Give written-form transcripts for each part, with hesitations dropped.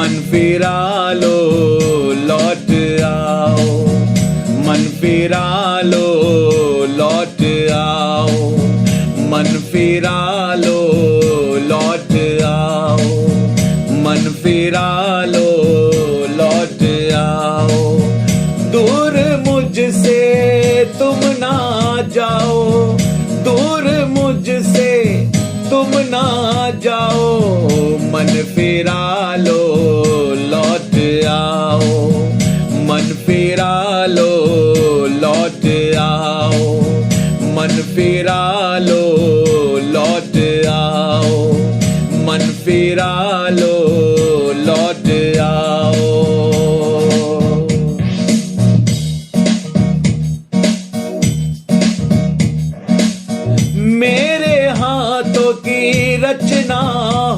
मन फिरा लो लौट आओ, मन फिरा लो लौट आओ, मन फिरा लो लौट आओ, मन फिरा लो लौट आओ। दूर मुझसे तुम ना जाओ, दूर मुझसे तुम ना जाओ, मन फिरा लो लौट आओ, मन फिरा लो लौट आओ, मन फिरा लो लौट आओ, मन फिरा लो लौट आओ। मेरे हाथों की रचना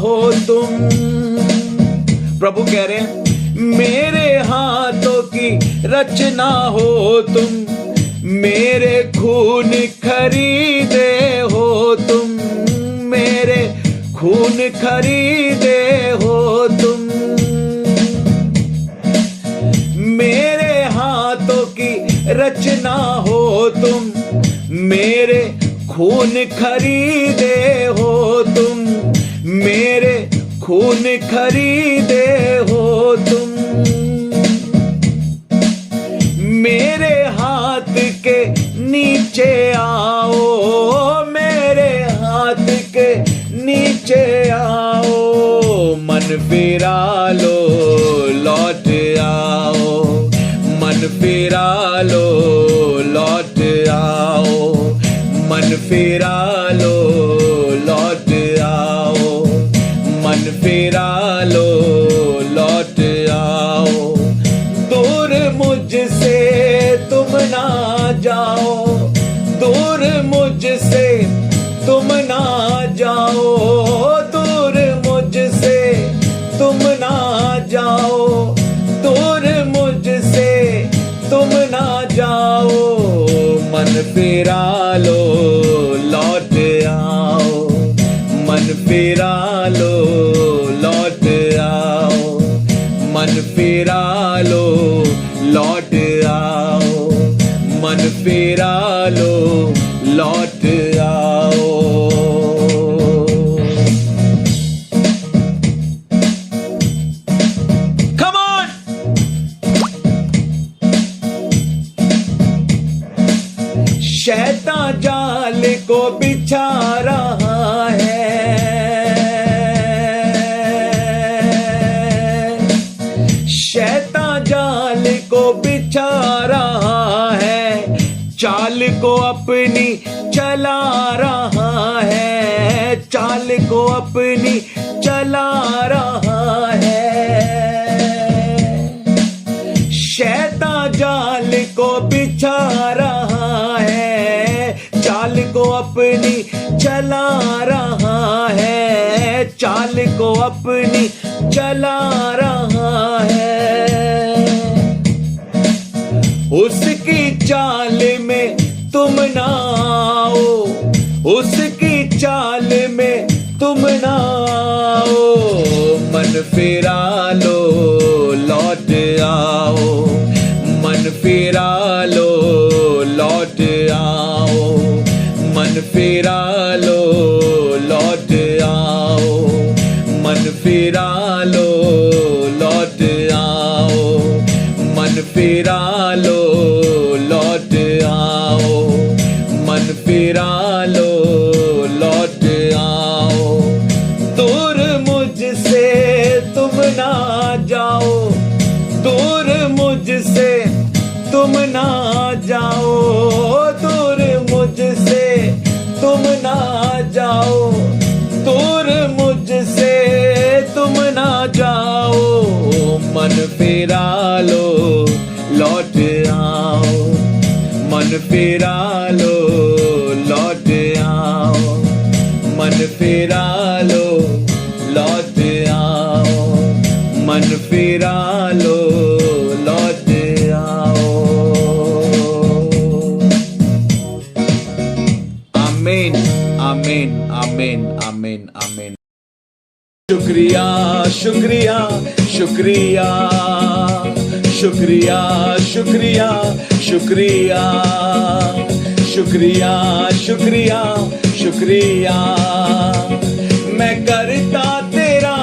हो तुम, प्रभु कह रहे हैं मेरे हाथों की रचना हो तुम, मेरे खून खरीदे हो तुम, मेरे खून खरीदे हो तुम। मेरे हाथों की रचना हो तुम, मेरे खून खरीदे हो तुम, मेरे खून खरीदे हो तुम। मेरे हाथ के नीचे आओ, मेरे हाथ के नीचे आओ, मन फिरा लो लौट आओ, मन फिरा लो लौट आओ, मन फिरा लो लौट आओ, मन फिरा लो लौट आओ। दूर मुझसे तुम ना जाओ, दूर मुझसे तुम ना जाओ, दूर मुझसे तुम ना जाओ, दूर मुझसे तुम ना जाओ, मन फिरा लो लौट आओ, मन फिरा लो लौट आओ, मन फिरा लो लौट आओ, मन फिरा लो लौट आओ। Come on! शैतान जाल को बिछा रहा है, शैतान जाल को बिछा रहा है, चाल को अपनी चला रहा है, चाल को अपनी चला रहा है। शैतान जाल को बिछा रहा है, चाल को अपनी चला रहा है, चाल को अपनी चला रहा है। उसकी चाल में तुम ना आओ, उसकी चाल में तुम ना आओ, मन फिरा लो लौट आओ, मन फिरा लो लौट आओ, मन फिरा लो लौट आओ, मन फिरा लो लौट आओ, मन फिरा लो लौट आओ, मन फिरा लो लौट आओ। दूर मुझसे तुम ना जाओ, दूर मुझसे तुम ना जाओ, दूर मुझसे तुम ना जाओ, दूर मुझसे तुम ना जाओ, मन फिरा लो लौट आओ, मन फिरा लो लौट आओ, मन फिरा लो लौट आओ, मन फिरा लो लौट आओ। आमीन आमीन आमीन आमीन आमीन। शुक्रिया शुक्रिया शुक्रिया शुक्रिया शुक्रिया शुक्रिया शुक्रिया शुक्रिया शुक्रिया मैं करता तेरा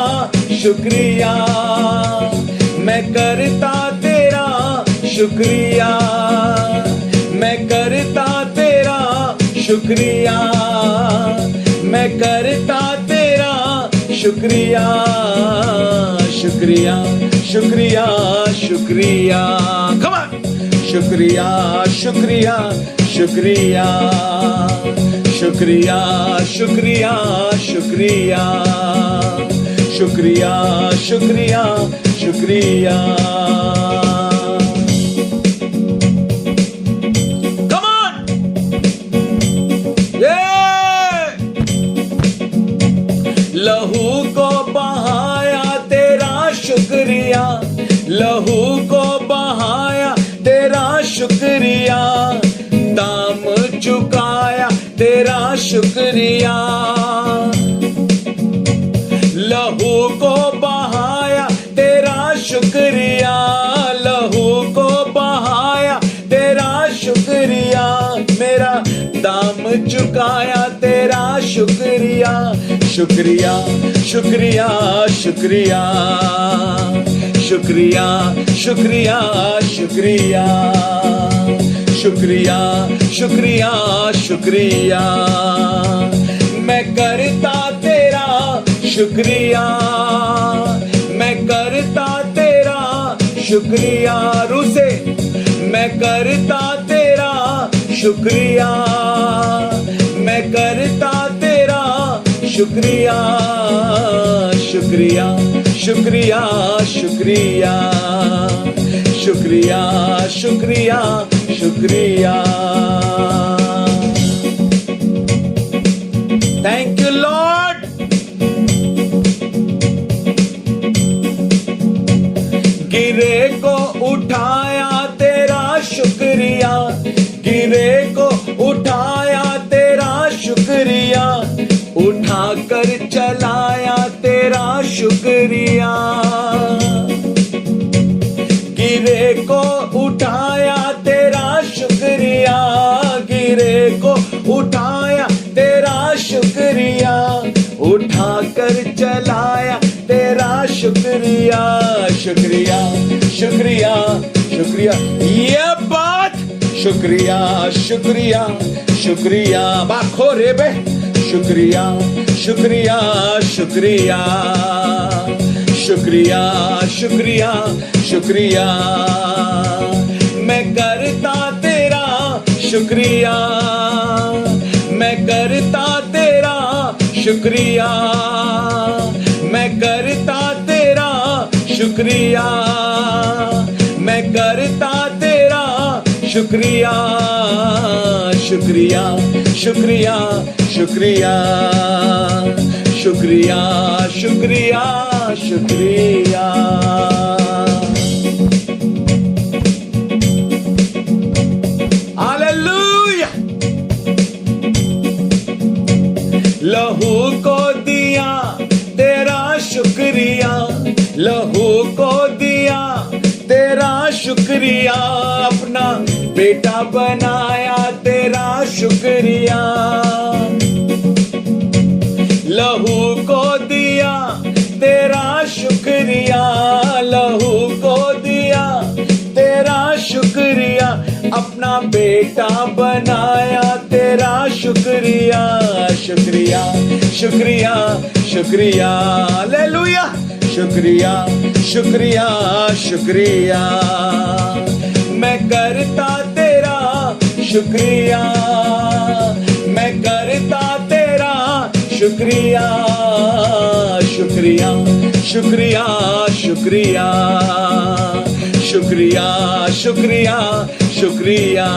शुक्रिया मैं करता तेरा शुक्रिया मैं करता तेरा शुक्रिया मैं करता तेरा शुक्रिया शुक्रिया शुक्रिया शुक्रिया come on शुक्रिया शुक्रिया शुक्रिया शुक्रिया शुक्रिया शुक्रिया शुक्रिया शुक्रिया शुक्रिया come on yeah लहू को बहाया तेरा शुक्रिया लहू को बहाया तेरा शुक्रिया दाम चुकाया तेरा शुक्रिया लहू को बहाया तेरा शुक्रिया लहू को बहाया तेरा शुक्रिया मेरा दाम चुकाया तेरा शुक्रिया शुक्रिया शुक्रिया शुक्रिया शुक्रिया शुक्रिया शुक्रिया शुक्रिया शुक्रिया शुक्रिया मैं करता तेरा शुक्रिया मैं करता तेरा शुक्रिया रूसे मैं करता तेरा शुक्रिया मैं करता तेरा शुक्रिया शुक्रिया शुक्रिया शुक्रिया शुक्रिया शुक्रिया शुक्रिया थैंक यू लॉर्ड गिरे को उठाया तेरा शुक्रिया गिरे को उठाया तेरा शुक्रिया उठाकर चलाया तेरा शुक्रिया गिरे को उठाया तेरा शुक्रिया गिरे को उठाया तेरा शुक्रिया उठाकर चलाया तेरा शुक्रिया शुक्रिया शुक्रिया शुक्रिया ये बात शुक्रिया शुक्रिया शुक्रिया बाखो रे बे शुक्रिया शुक्रिया शुक्रिया शुक्रिया शुक्रिया शुक्रिया मैं करता तेरा शुक्रिया मैं करता तेरा शुक्रिया मैं करता तेरा शुक्रिया मैं करता तेरा शुक्रिया शुक्रिया शुक्रिया शुक्रिया शुक्रिया शुक्रिया शुक्रिया हालेलुया लहू को दिया तेरा शुक्रिया लहू को दिया तेरा शुक्रिया अपना बेटा बनाया तेरा शुक्रिया लहू को दिया तेरा शुक्रिया लहू को दिया तेरा शुक्रिया अपना बेटा बनाया तेरा शुक्रिया शुक्रिया शुक्रिया शुक्रिया हालेलुया शुक्रिया शुक्रिया शुक्रिया मैं करता तेरा शुक्रिया मैं करता तेरा शुक्रिया शुक्रिया शुक्रिया शुक्रिया शुक्रिया शुक्रिया शुक्रिया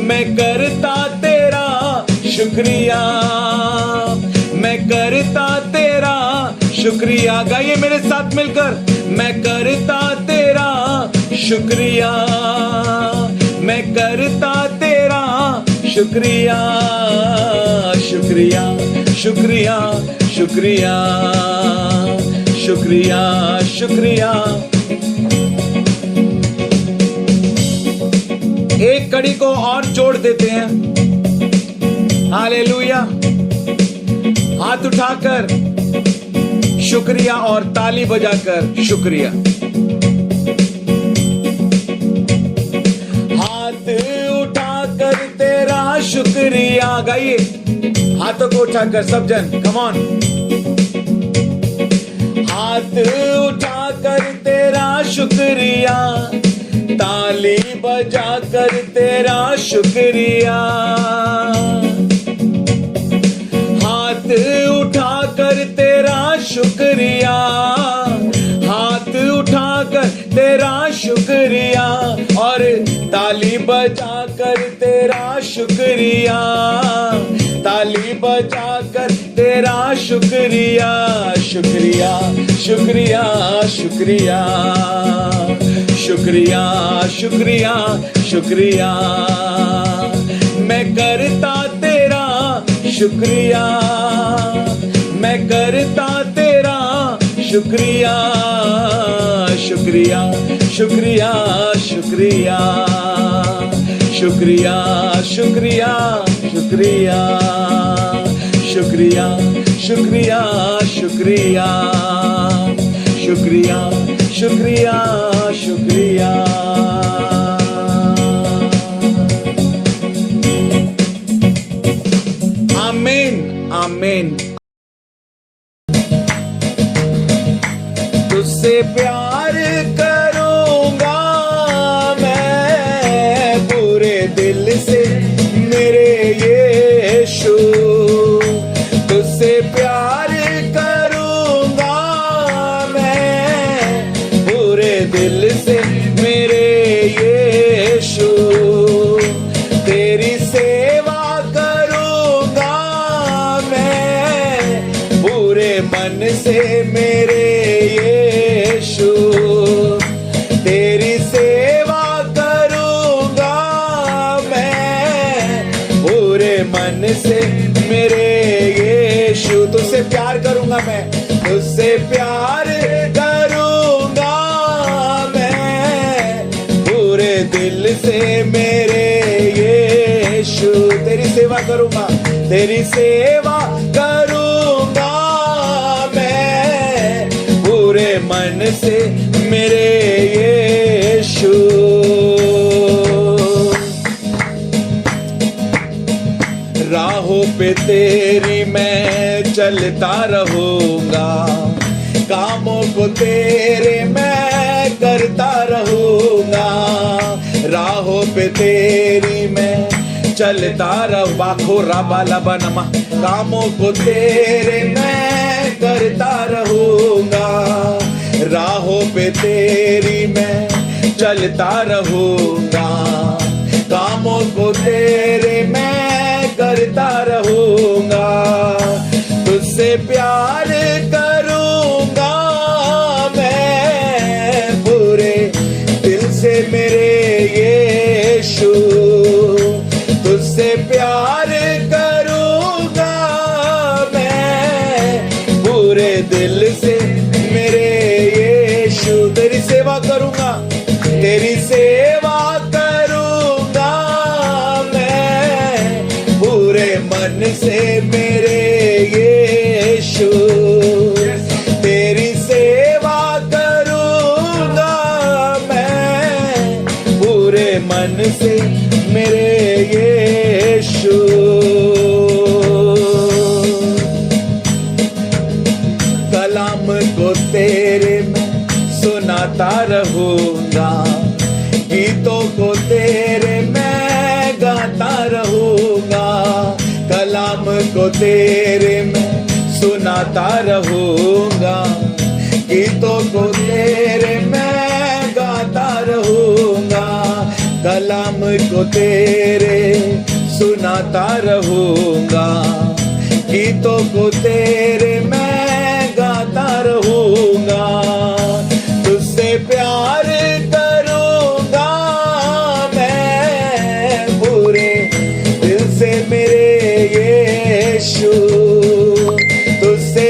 मैं करता तेरा शुक्रिया मैं करता तेरा शुक्रिया गाइए मेरे साथ मिलकर मैं करता तेरा शुक्रिया मैं करता तेरा शुक्रिया शुक्रिया शुक्रिया शुक्रिया शुक्रिया शुक्रिया। एक कड़ी को और जोड़ देते हैं। हालेलुया। हाथ उठाकर शुक्रिया और ताली बजाकर शुक्रिया। हाथ उठाकर तेरा शुक्रिया गाइए। हाथों को उठाकर सब जन, कम ऑन। हाथ उठाकर तेरा शुक्रिया, ताली बजाकर तेरा शुक्रिया। हाथ उठाकर तेरा शुक्रिया, हाथ उठाकर तेरा शुक्रिया और ताली बजाकर तेरा शुक्रिया, ताली बजाकर तेरा शुक्रिया। शुक्रिया शुक्रिया शुक्रिया शुक्रिया शुक्रिया शुक्रिया। मैं करता तेरा शुक्रिया, मैं करता तेरा शुक्रिया। शुक्रिया शुक्रिया शुक्रिया शुक्रिया शुक्रिया शुक्रिया शुक्रिया शुक्रिया शुक्रिया शुक्रिया शुक्रिया शुक्रिया। आमीन आमीन। तुझसे प्यार करूंगा मैं पूरे दिल से मेरे यीशु। तुझसे प्यार करूंगा मैं पूरे दिल से मेरे यीशु। तेरी सेवा करूंगा मैं पूरे मन से मेरे यीशु। तेरी सेवा करूंगा मैं पूरे मन से मेरे यीशु। तुझसे प्यार करूंगा मैं, तुझसे प्यार करूंगा मैं पूरे दिल से मेरे यीशु। तेरी सेवा करूंगा, तेरी सेवा करूंगा मैं पूरे मन से मेरे यीशु। राहों पे तेरी मैं चलता रहूंगा, कामों को तेरे मैं करता रहूंगा। राहों पे तेरी मैं चलता रहूं, बाखो राबा लबा नमा। कामों को तेरे मैं करता रहूंगा, राहों पे तेरी मैं चलता रहूंगा। कामों को तेरे मैं करता रहूंगा। तुझसे प्यार करूंगा मैं पूरे दिल से मेरे यीशु। तुझसे प्यार करूंगा मैं पूरे दिल से मेरे यीशु। तेरी सेवा करूंगा, तेरी सेवा करूंगा मैं पूरे मन से मेरे यीशु। तेरी सेवा करूंगा मैं पूरे मन से मेरे यीशु। कलाम को तेरे मैं सुनाता रहूंगा, गीतों को तेरे मैं गाता रहूंगा। कलाम को तेरे मैं सुनाता रहूंगा, गीतों को तेरे मैं गाता रहूंगा। कलाम को तेरे सुनाता रहूंगा, गीतों को तेरे मैं गाता रहूंगा। तुझसे प्यार करूंगा मैं पूरे दिल से मेरे यीशु। तुझसे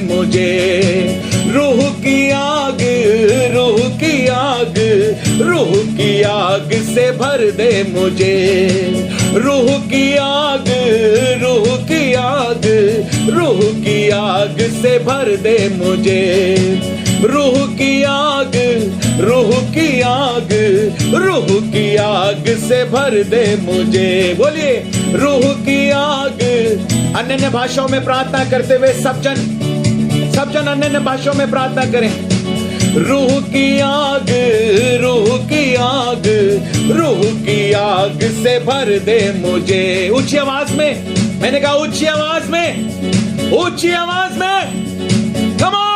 मुझे। रूह की आग, रूह की आग, रूह की आग से भर दे मुझे। रूह की आग, रूह की आग, रूह की आग से भर दे मुझे। रूह की आग, रूह की आग, रूह की आग से भर दे मुझे। बोलिए रूह की आग। अन्य अन्य भाषाओं में प्रार्थना करते हुए सब जन अन्य अन्य भाषाओं में प्रार्थना करें। रूह की आग, रूह की आग, रूह की आग से भर दे मुझे। ऊंची आवाज में, मैंने कहा ऊंची आवाज में, ऊंची आवाज में, कम ऑन।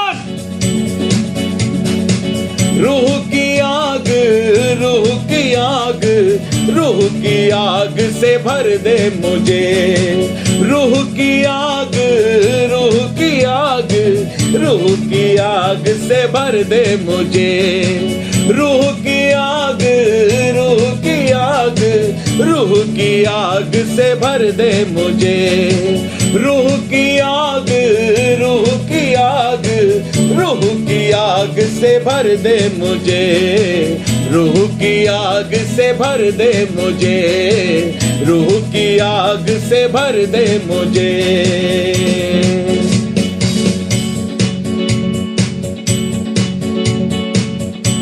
रूह की आग, रूह की आग, रूह की आग से भर दे मुझे। रूह की आग, रूह की आग, रूह की आग से भर दे मुझे। रूह की आग, रूह की आग, रूह की आग से भर दे मुझे। रूह की आग, रूह की आग, रूह की आग से भर दे मुझे। रूह की आग से भर दे मुझे। रूह की आग से भर दे मुझे।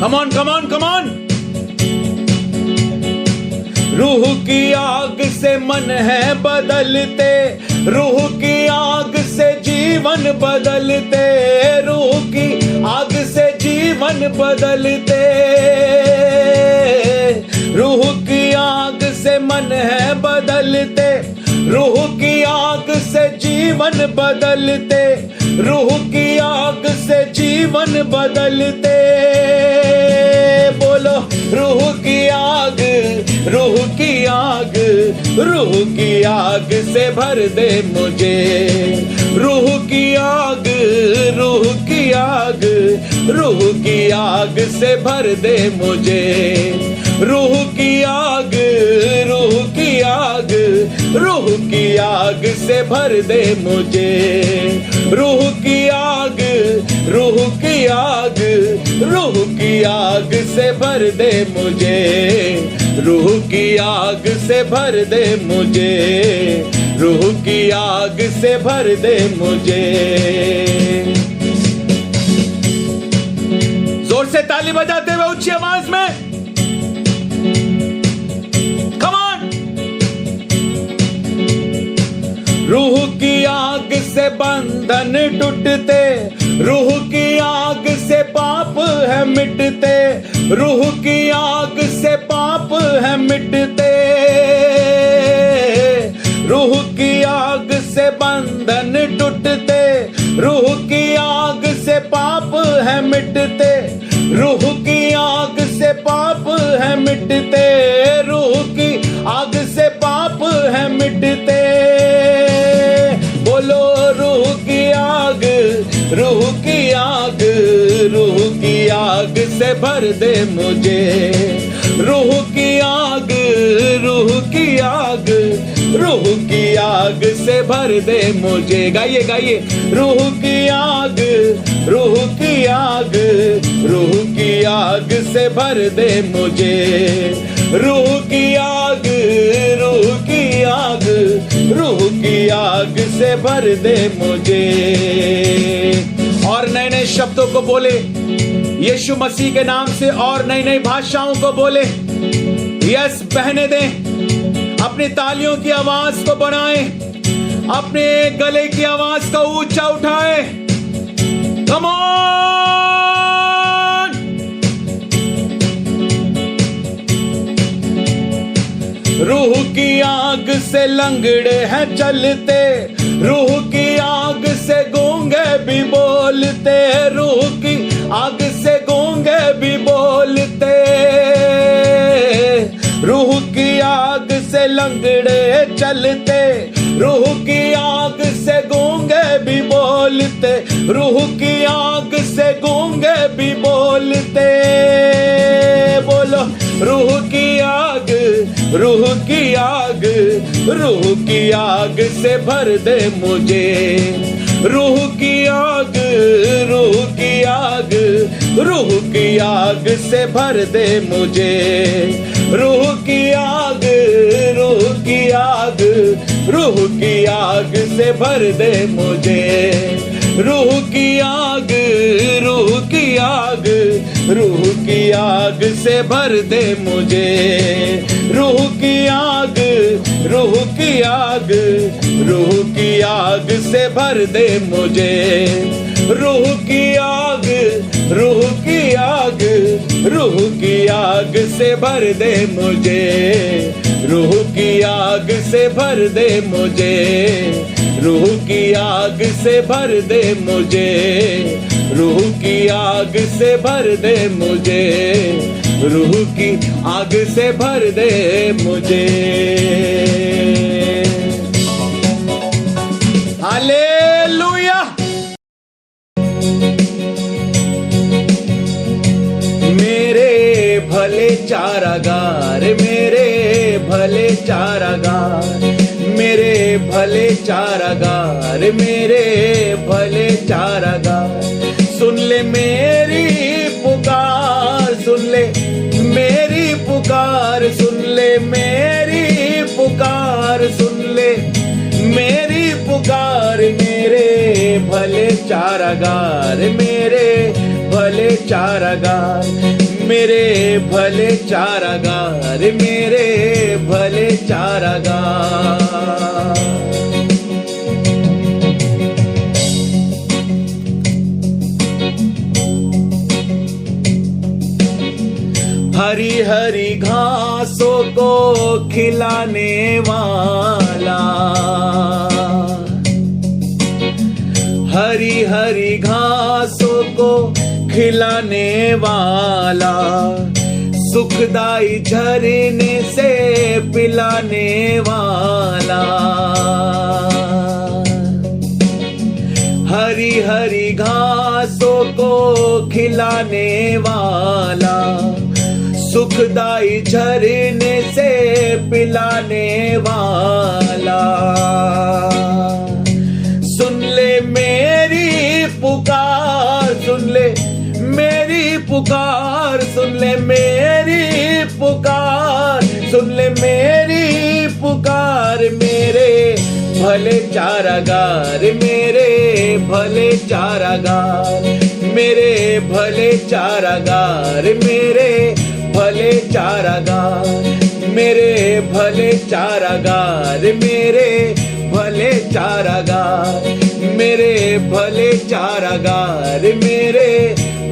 Come on, come on, come on. रूह की आग से मन है बदलते, रूह की आग से जीवन बदलते, रूह की आग से जीवन बदलते। रूह की आग से मन है बदलते, रूह की आग से जीवन बदलते, रूह की आग से जीवन बदलते। बोलो रूह की आग, रूह की आग, रूह की आग से भर दे मुझे। रूह की आग, रूह की आग, रूह की आग से भर दे मुझे। रूह की आग, रूह की आग, रूह की आग से भर दे मुझे। रूह की आग, रूह की आग, रूह की आग से भर दे मुझे। रूह की आग से भर दे मुझे। रूह की आग से भर दे मुझे। जोर से ताली बजाते हुए ऊंची आवाज में, कम ऑन। रूह की आग से बंधन टूटते, रूह की आग से पाप है मिटते, रूह की आग से पाप है मिटते। रूह की आग से बंधन टूटते, रूह की आग से पाप है मिटते, रूह की आग से पाप है मिटते, रूह की आग से पाप है मिटते। बोलो रूह की आग, रूह की आग, रूह की आग से भर दे मुझे। रूह की आग, रूह की आग, रूह की आग से भर दे मुझे। गाइए गाइए, रूह की आग, रूह की आग, रूह की आग से भर दे मुझे। रूह की आग, रूह की आग, रूह की आग से भर दे मुझे। और नए नए शब्दों को बोले यीशु मसीह के नाम से, और नई नई भाषाओं को बोले। यस, बहने दें, अपनी तालियों की आवाज को बढ़ाएं, अपने गले की आवाज को ऊंचा उठाएं। Come on. रूह की आग से लंगड़े हैं चलते, रूह की आग से गूंगे भी बोलते, रूह की आग से गूंगे भी बोलते। रूह की आग से लंगड़े चलते, रूह की आग से गूंगे भी बोलते, रूह की आग से गूंगे भी बोलते। बोलो रूह की आग, रूह की आग, रूह की आग से भर दे मुझे। रूह की आग, रूह की आग, रूह की आग से भर दे मुझे। रूह की आग, रूह की आग, रूह की आग से भर दे मुझे। रूह की आग, रूह की आग, रूह की आग से भर दे मुझे। रूह की आग, रूह की आग, रूह की आग से भर दे मुझे। रूह की आग, रूह की आग, रूह की आग से भर दे मुझे। रूह की आग से भर दे मुझे। रूह की आग से भर दे मुझे। रूह की आग से भर दे मुझे। रूह की आग से भर दे मुझे। हालेलुया। मेरे भले चारागार, मेरे भले चारागार, मेरे भले चारागार, मेरे भले चारागार, सुन ले मेरी पुकार, सुन ले मेरी पुकार, सुन ले मेरी पुकार, सुन ले मेरी पुकार। मेरे भले चारागार, मेरे भले चारागार, मेरे भले चारागार, मेरे भले चारागार। हरी हरी घासों को खिलाने वाला, हरी हरी घासों को खिलाने वाला, सुखदाई झरने से पिलाने वाला। हरी हरी घासों को खिलाने वाला, सुखदाई झरने से पिलाने वाला। सुन ले मेरी पुकार, सुन ले मेरी पुकार, सुन ले मेरी पुकार, सुन ले मेरी पुकार। मेरे भले चारागार, मेरे भले चारागार, मेरे भले चारागार, मेरे भले चारागार, मेरे भले चारागार, मेरे भले चारागार, मेरे भले चारागार, मेरे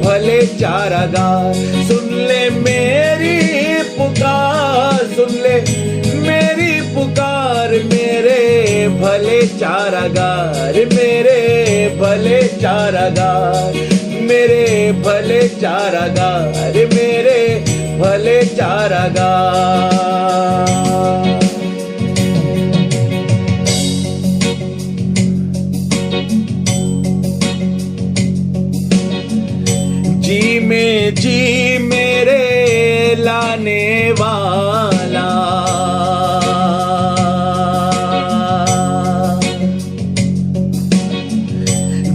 भले चारागार। सुन ले मेरी पुकार, सुन ले मेरी पुकार। मेरे भले चारागार, मेरे भले चारागार, मेरे भले चारागार, मेरे भले चारागार। जी में जी मेरे लाने वाला,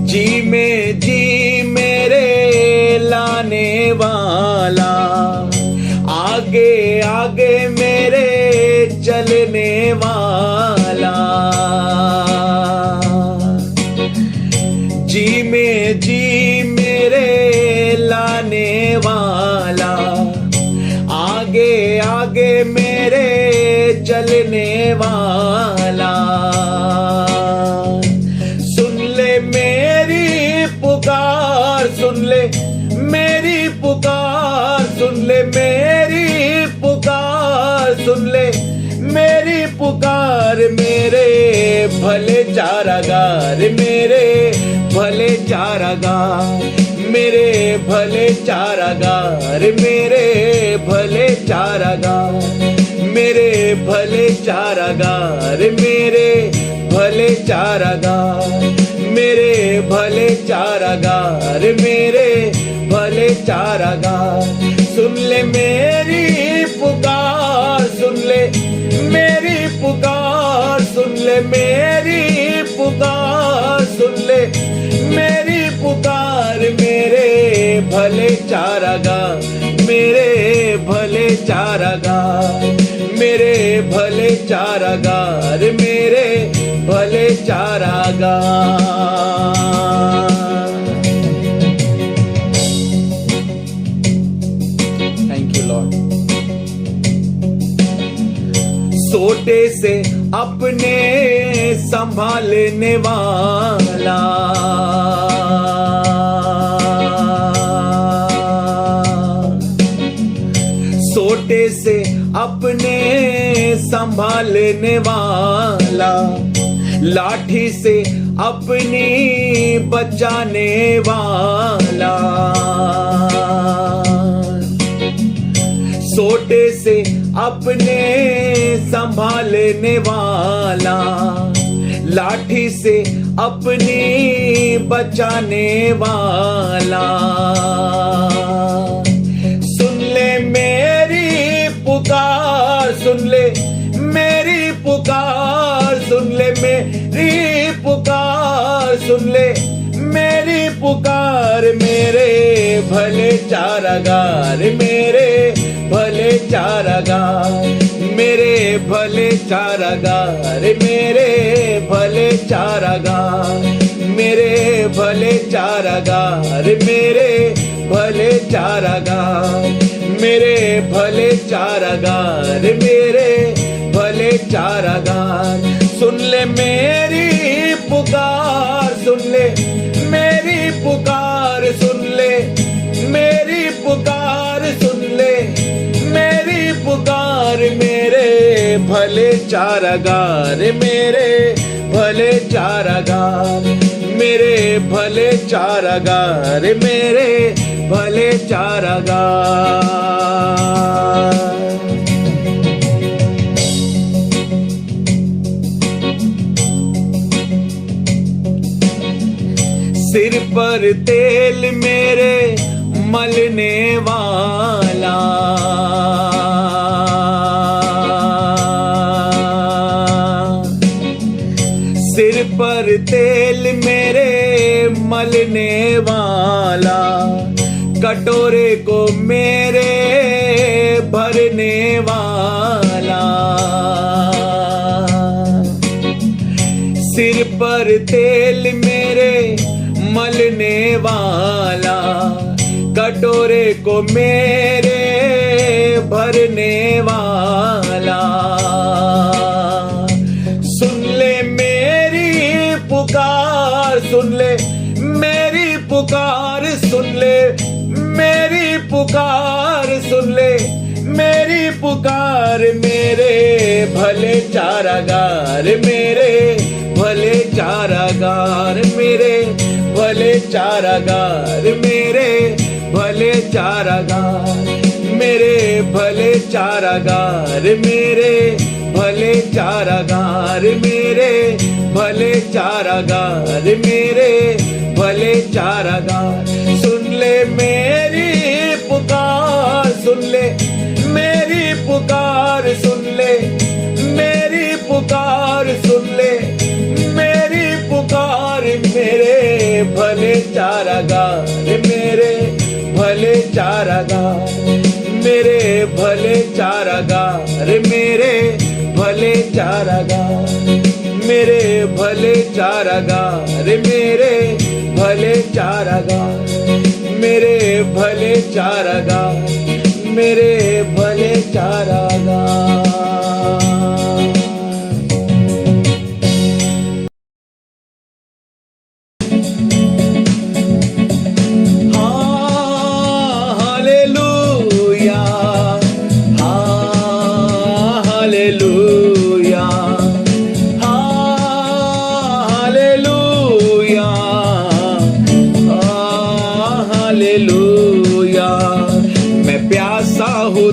जी में जी मेरे लाने वाला, आगे आगे मेरे चलने वाला। जी में जी मेरे लाने वाला, आगे आगे मेरे चलने वाला। सुन ले मेरी पुकार, सुन ले मेरी पुकार, सुन ले मेरी पुकार, सुन ले मेरी पुकार। मेरे भले चारागार, मेरे भले चारागार, मेरे भले चारागार, मेरे भले चारागार, मेरे भले चारागार, मेरे भले चारागार, मेरे भले चारागार, मेरे भले चारागार। सुन ले मेरी पुकार, सुन ले मेरी पुकार, सुन ले मेरी पुकार, सुन ले मेरी पुकार मेरे भले चारागाह, मेरे भले चारागाह, मेरे भले चारागाह, मेरे भले चारागाह। Thank you Lord. सोटे से अपने संभालने वाला, सोटे से अपने संभालने वाला, लाठी से अपनी बचाने वाला, सोटे से अपने संभालने वाला, लाठी से अपनी बचाने वाला। सुन ले मेरी पुकार, सुन ले मेरी पुकार, सुन ले मेरी पुकार, सुन ले मेरी पुकार, मेरे भले चारागाह, मेरे भले चारागाह, मेरे भले चारागाह, मेरे भले चारागाह, मेरे भले चारागाह, मेरे भले चारागाह, मेरे भले चारागाह, मेरे भले चारागाह। सुन ले मेरी पुकार, सुन ले मेरी पुकार, सुन ले मेरी पुकार, सुन ले मेरी पुकार, मेरे भले चारागाह, मेरे भले चारागाह, मेरे भले चारागाह, मेरे भले चारागाह। सिर पर तेल मेरे मलने वाला, सिर पर तेल मेरे मलने वाला, कटोरे को मेरे भरने वाला, सिर पर तेल मेरे मलने वाला, कटोरे को मेरे भरने वाला। सुन ले मेरी पुकार, सुन ले मेरी पुकार, सुन ले मेरी पुकार, सुन ले मेरी पुकार, मेरे भले चारागाह, मेरे भले चारागाह, मेरे भले चारागाह, मेरे भले चारागाह, मेरे भले चारागाह, मेरे भले चारागाह, मेरे भले चारागाह, मेरे भले चारागाह। सुन ले मेरी पुकार, सुन ले मेरी पुकार, सुन ले मेरी पुकार, सुन ले मेरी पुकार, मेरे भले चारागाह, मेरे भले चारागाह, मेरे भले चारागाह, मेरे भले चारागाह, मेरे भले चारागाह, मेरे भले चारागाह, मेरे भले चारागाह, मेरे भले चारागाह।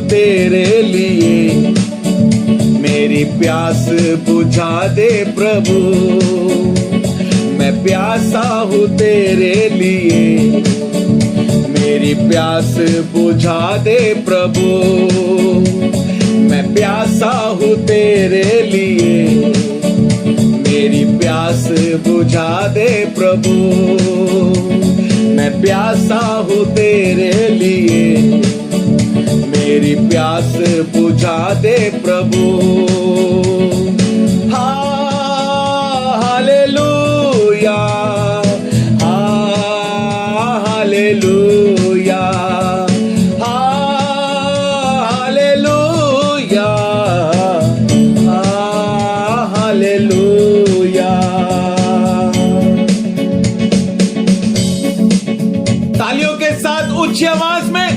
तेरे लिए मेरी प्यास बुझा दे प्रभु, मैं प्यासा हूँ तेरे लिए, मेरी प्यास बुझा दे प्रभु, मैं प्यासा हूँ तेरे लिए, मेरी प्यास बुझा दे प्रभु, मैं प्यासा हूँ तेरे लिए, मेरी प्यास बुझा दे प्रभु। Hallelujah, hallelujah, hallelujah, hallelujah. तालियों के साथ ऊंची आवाज में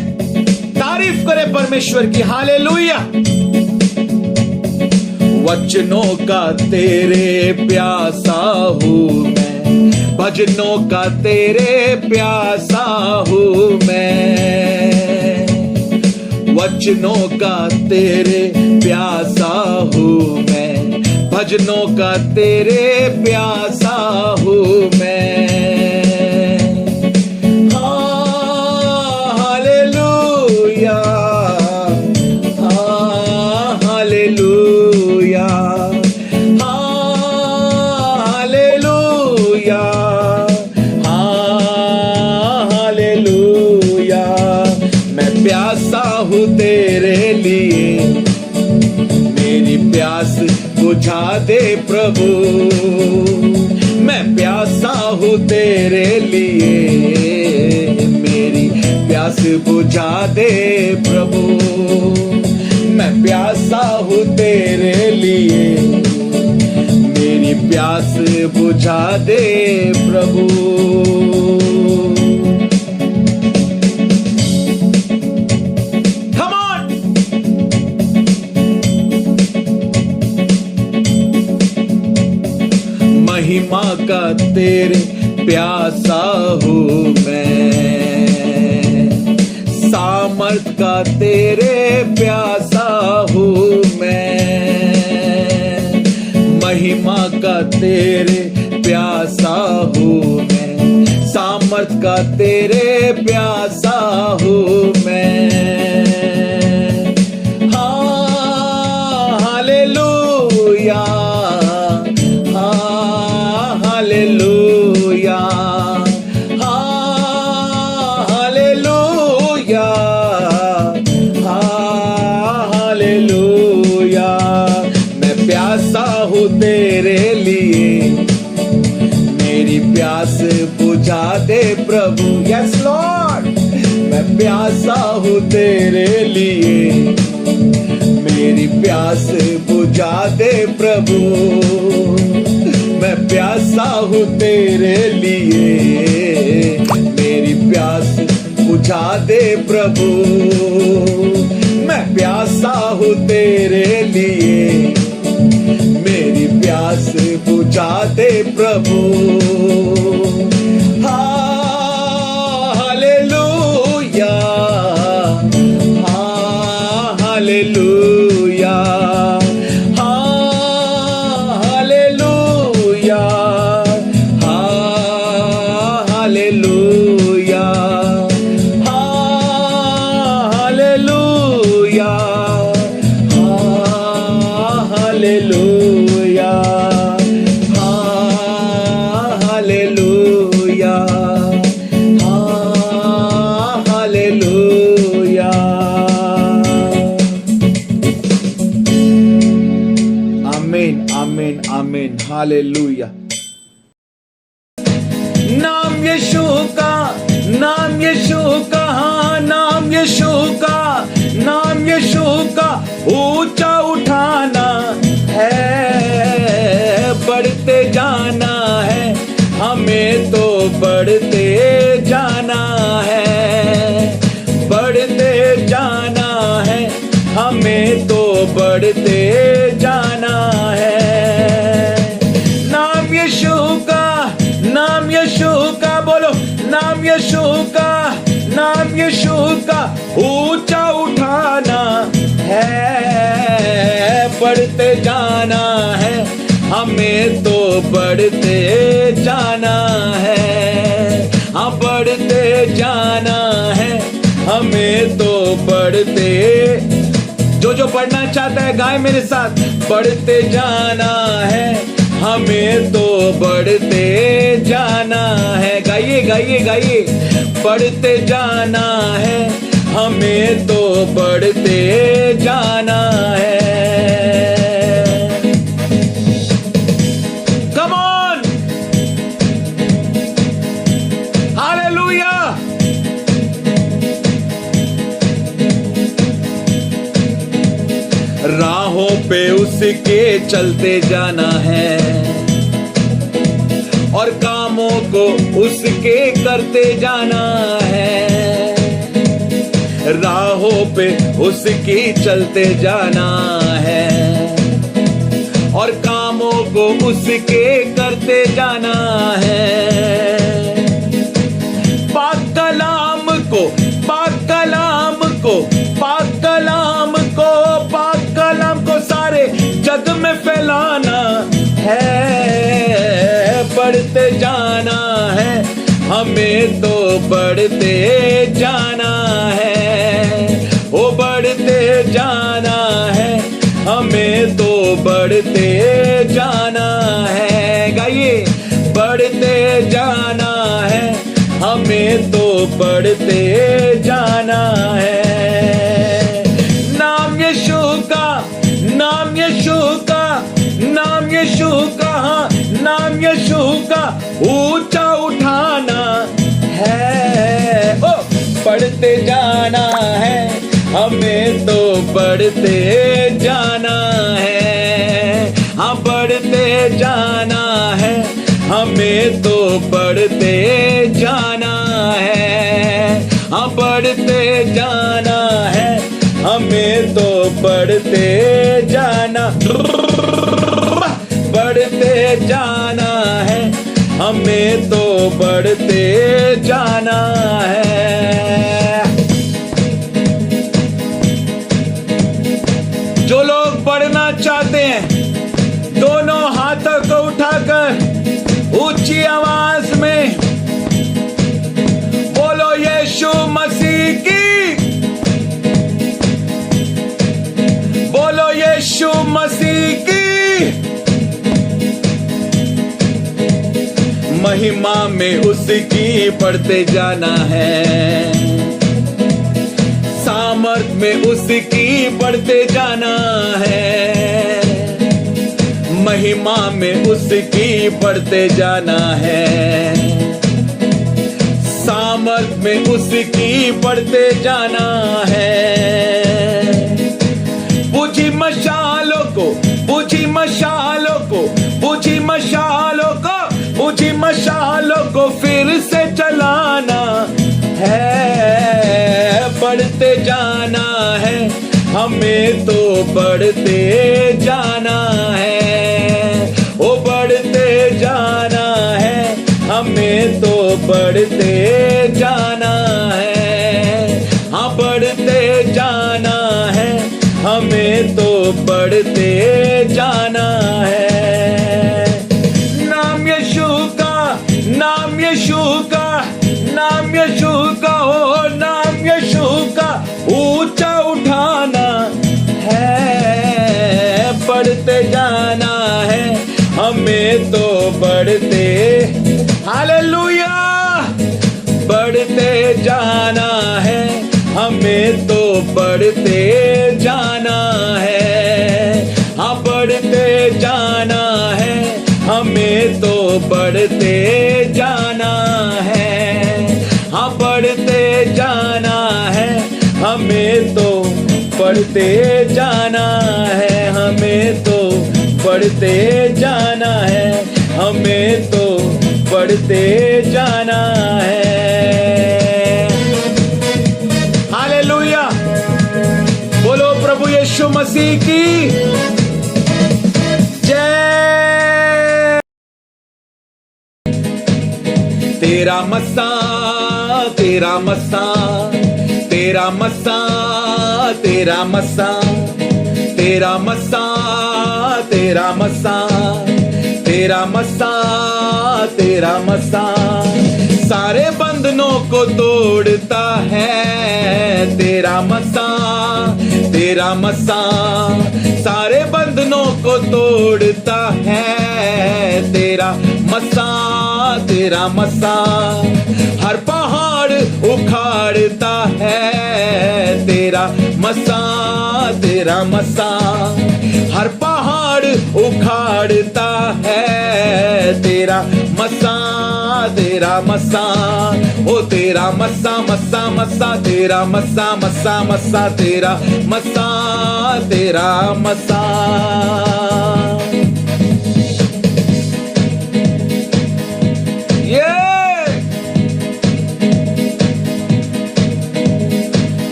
तारीफ करे परमेश्वर की। हालेलुया। वचनों का तेरे प्यासा हूँ मैं, भजनों का तेरे प्यासा हूँ मैं, वचनों का तेरे प्यासा हूँ मैं, भजनों का तेरे प्यासा हूँ मैं। Hallelujah, hallelujah, hallelujah, hallelujah. मैं प्यासा हूँ तेरे लिए, मेरी प्यास बुझा दे प्रभु, मैं प्यासा हूँ तेरे लिए, मेरी प्यास बुझा दे प्रभु, मैं प्यासा हूँ तेरे लिए, मेरी प्यास बुझा दे प्रभु। Come on! महिमा का तेरे प्यासा हूँ मैं, सामर्थ का तेरे प्यासा हूँ मैं, महिमा का तेरे प्यासा हूँ मैं, सामर्थ का तेरे प्यासा हूँ मैं। Hallelujah, hallelujah, hallelujah, hallelujah. मैं प्यासा हूँ तेरे लिए, मेरी प्यास बुझा दे प्रभु। यस लॉर्ड, मैं प्यासा हूँ तेरे लिए, मेरी प्यास बुझा दे प्रभु, मैं प्यासा हूँ तेरे लिए, मेरी प्यास बुझा दे प्रभु, मैं प्यासा हूँ तेरे लिए, मेरी प्यास बुझा दे प्रभु। Hallelujah, hallelujah, hallelujah, hallelujah, hallelujah, hallelujah, hallelujah, hallelujah. आमीन, आमीन, आमीन। हालेलुया। नाम यीशु का, नाम यीशु का, हाँ नाम यीशु का, नाम यीशु का ऊंचा उठाना है, बढ़ते जाना है, हमें तो बढ़ते जाना है, बढ़ते जाना है, हमें तो बढ़ते जाना है। नाम यीशु का, नाम यीशु का, बोलो नाम यीशु का, नाम यीशु का ऊंचा उठाना है, बढ़ते जाना है, हमें तो बढ़ते जाना है, हाँ बढ़ते जाना है, हमें तो बढ़ते। जो पढ़ना चाहता है गाए मेरे साथ। बढ़ते जाना है, हमें तो बढ़ते जाना है। गाइए गाइए गाइए, बढ़ते जाना है, हमें तो बढ़ते जाना है। Come on, hallelujah. राहों पे उसके चलते जाना है और कामों को उसके करते जाना है। राहों पे उसकी चलते जाना है और कामों को उसके करते जाना है। पाक कलाम को, पाक कलाम को, पाक कलाम को, पाक कलाम को सारे जग में फैलाना है। बढ़ते जाना है, हमें तो बढ़ते जाना है। ओ बढ़ते जाना है, हमें तो बढ़ते जाना है। गाइए, बढ़ते जाना है, हमें तो बढ़ते जाना है। नाम यीशु का, नाम यीशु का, नाम यीशु का, हाँ, नाम यीशु का ऊंचा उठाना है। ओ बढ़ते जाना है, हमें तो बढ़ते जाना है। हाँ, बढ़ते जाना है, हमें तो बढ़ते जाना है। हाँ, बढ़ते जाना है, हमें तो बढ़ते जाना, बढ़ते जाना है, हमें तो बढ़ते जाना है। जो लोग बढ़ना चाहते हैं, दोनों हाथों को उठाकर ऊंची आवाज में बोलो, यीशु मसीह की, बोलो यीशु मसीह की। महिमा में उसकी बढ़ते जाना है, सामर्थ में उसकी बढ़ते जाना है। महिमा में उसकी बढ़ते जाना है, सामर्थ में उसकी बढ़ते जाना है। बुझी मशालों को, बुझी मशालों को, बुझी मशालों को, बुझी मशालों को फिर से जलाना है। बढ़ते जाना है, हमें तो बढ़ते जाना है। ओ बढ़ते जाना है, हमें तो बढ़ते जाना है। हाँ, बढ़ते जाना है, हमें तो बढ़ते जाना है। नाम यीशु का, नाम यीशु का, नाम यीशु का, हो नाम यीशु का ऊंचा उठाना है। बढ़ते जाना है, हमें तो बढ़ते, हालेलुया। बढ़ते जाना है, हमें तो बढ़ते जाना है। हाँ, बढ़ते जाना है, हमें तो बढ़ते जाना है। हाँ, बढ़ते जाना है, हमें तो बढ़ते जाना है। हमें तो बढ़ते जाना है, हमें तो बढ़ते जाना है। हालेलुया, बोलो प्रभु यीशु मसीह की जय। तेरा मस्सा, तेरा मस्सा, तेरा मस्सा, तेरा मस्सा, तेरा मस्सा, तेरा मस्सा, तेरा मस्सा, तेरा मस्सा सारे बंधनों को तोड़ता है। तेरा मस्सा, तेरा मसा सारे बंधनों को तोड़ता है। तेरा मसा हर पहाड़ उखाड़ता है। तेरा मसा हर पहाड़ उखाड़ता है। तेरा मसा ओ तेरा मसा तेरा मसा तेरा मसा।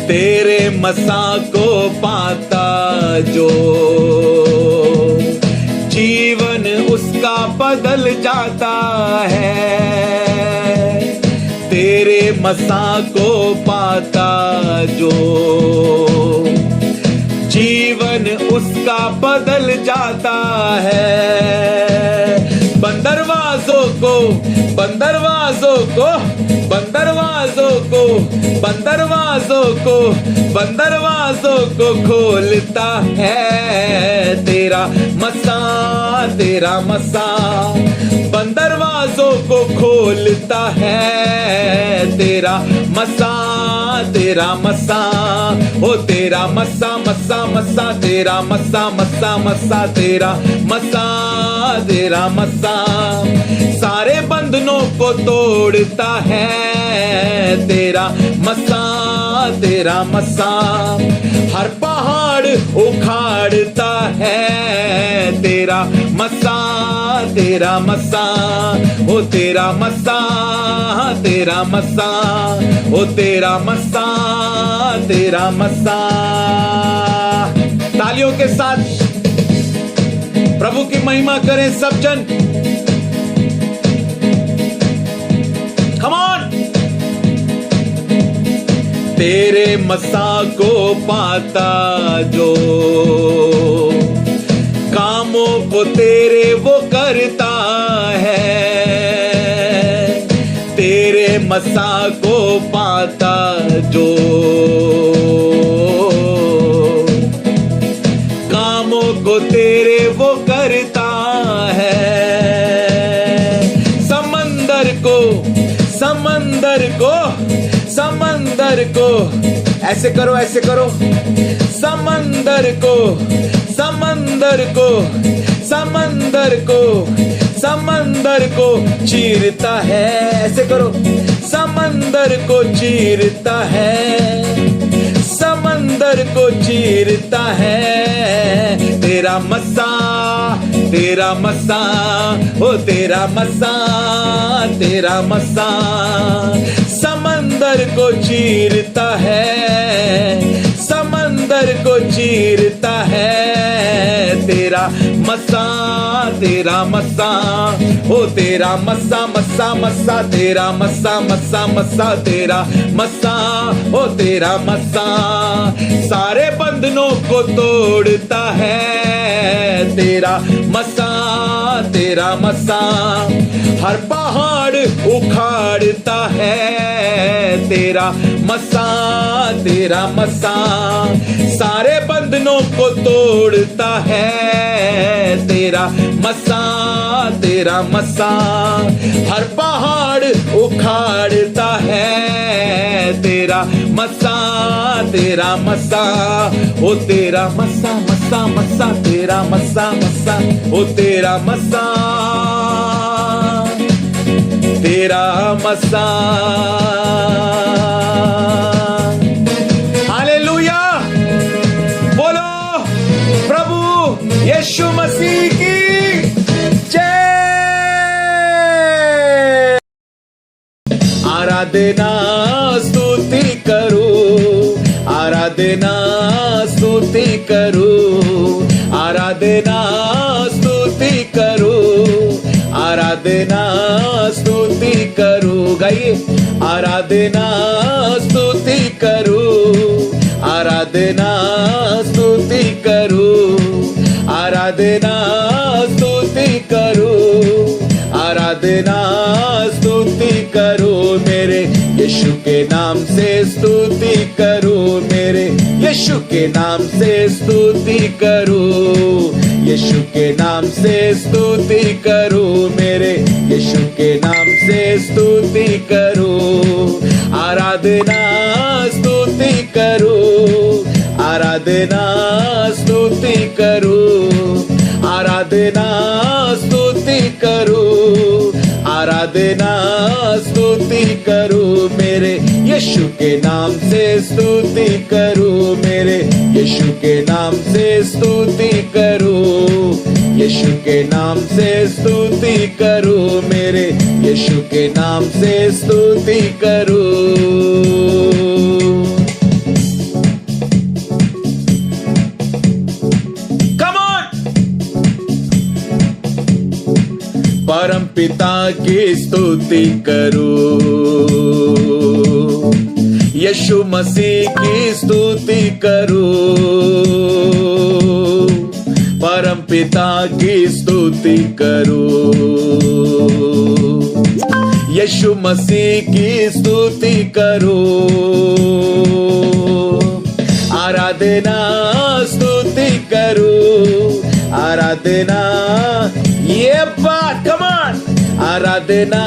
तेरे मसा को पाता जो जीवन उसका बदल जाता है। तेरे मसा को पाता जो जीवन उसका बदल जाता है। बंदरवाजों को खोलता है। तेरा मसा बंदरवाजों को खोलता है। तेरा मसा ओ तेरा मसा तेरा मसा सारे बंधनों को तोड़ता है। तेरा मसा हर पहाड़ उखाड़ता है। तेरा मसा ओ तेरा मसा ओ तेरा मसा। तालियों के साथ प्रभु की महिमा करें सब जन। Come on. तेरे मसा को पाता जो कामों को तेरे वो करता है। तेरे मसा को पाता जो कामों को तेरे वो करता है। समंदर को ऐसे करो समंदर को चीरता है। ऐसे करो समंदर को चीरता है। तेरा मसा ओ तेरा मसा समंदर को चीरता है। तेरा मसा ओ तेरा मसा तेरा मसा ओ तेरा मसा सारे बंधनों को तोड़ता है। तेरा मसा हर पहाड़ उखाड़ता है। तेरा मसा सारे बंधनों को तोड़ता है। तेरा मसा हर पहाड़ उखाड़ता है। तेरा मसा ओ तेरा मसा तेरा ओ तेरा मसा हालेलुया। बोलो प्रभु यीशु मसीह की जय। आराधना स्तुति करो आराधना स्तुति करो आराधना स्तुति करो आराधना स्तुति करो। गाइए आराधना स्तुति करो आराधना स्तुति करो आराधना स्तुति करो आराधना स्तुति करो। मेरे यीशु के नाम से स्तुति करो मेरे यीशु के नाम से स्तुति करूं, यीशु के नाम से स्तुति करूं, मेरे यीशु के नाम से स्तुति करूं, आराधना स्तुति करूं, आराधना स्तुति करूं, आराधना स्तुति करूं, आराधना स्तुति करूं, मेरे यीशु के नाम से स्तुति करूं, मेरे यीशु के नाम से स्तुति करूं, यीशु के नाम से स्तुति करूं, मेरे यीशु के नाम से स्तुति करूं। परम पिता की स्तुति करूं, यीशु मसीह की स्तुति करूं, परम पिता की स्तुति करूं, यीशु मसीह की स्तुति करूं, आराधना स्तुति करूं, आराधना, ये बात कमान, आराधना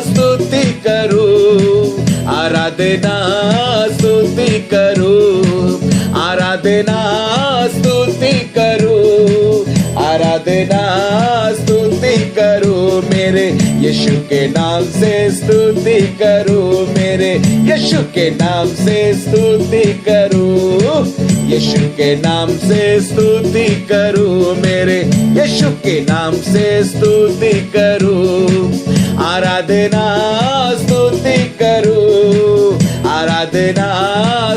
स्तुति करूं, आराधना स्तुति करूं, आराधना स्तुति करूं, आराधना स्तुति करूं, मेरे यीशु के नाम से स्तुति करूं, मेरे यीशु के नाम से स्तुति करूं, यीशु के नाम से स्तुति करूं, मेरे यीशु के नाम से स्तुति करूं, आराधना स्तुति करूं, आराधना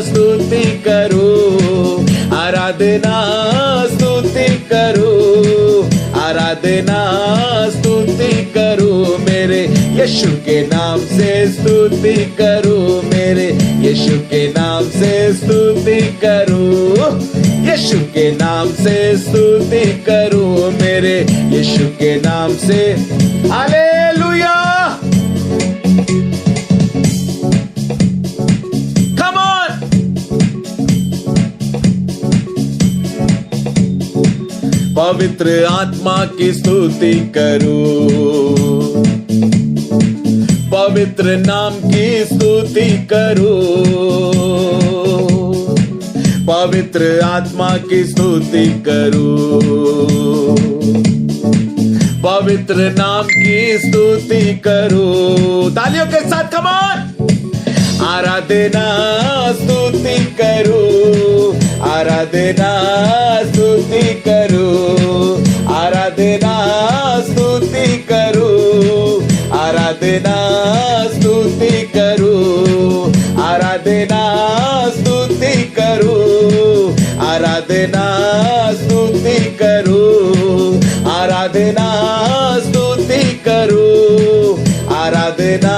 स्तुति करूं, आराधना स्तुति करूं, आराधना स्तुति करूं, मेरे यीशु के नाम से स्तुति करूं, मेरे यीशु के नाम से स्तुति करूं, यीशु के नाम से स्तुति करूं, मेरे यीशु के नाम से। Hallelujah, come on. पवित्र आत्मा की स्तुति करूं, पवित्र नाम की स्तुति करूं, पवित्र आत्मा की स्तुति करूं, पवित्र नाम की स्तुति करूं, तालियों के साथ कम ऑन। आराधना स्तुति करूं, आराधना स्तुति करूं, आराधना स्तुति करूं, आराधना स्तुति करूं, आराधना स्तुति करूं, आराधना स्तुति करूं, आराधना स्तुति करूं, आराधना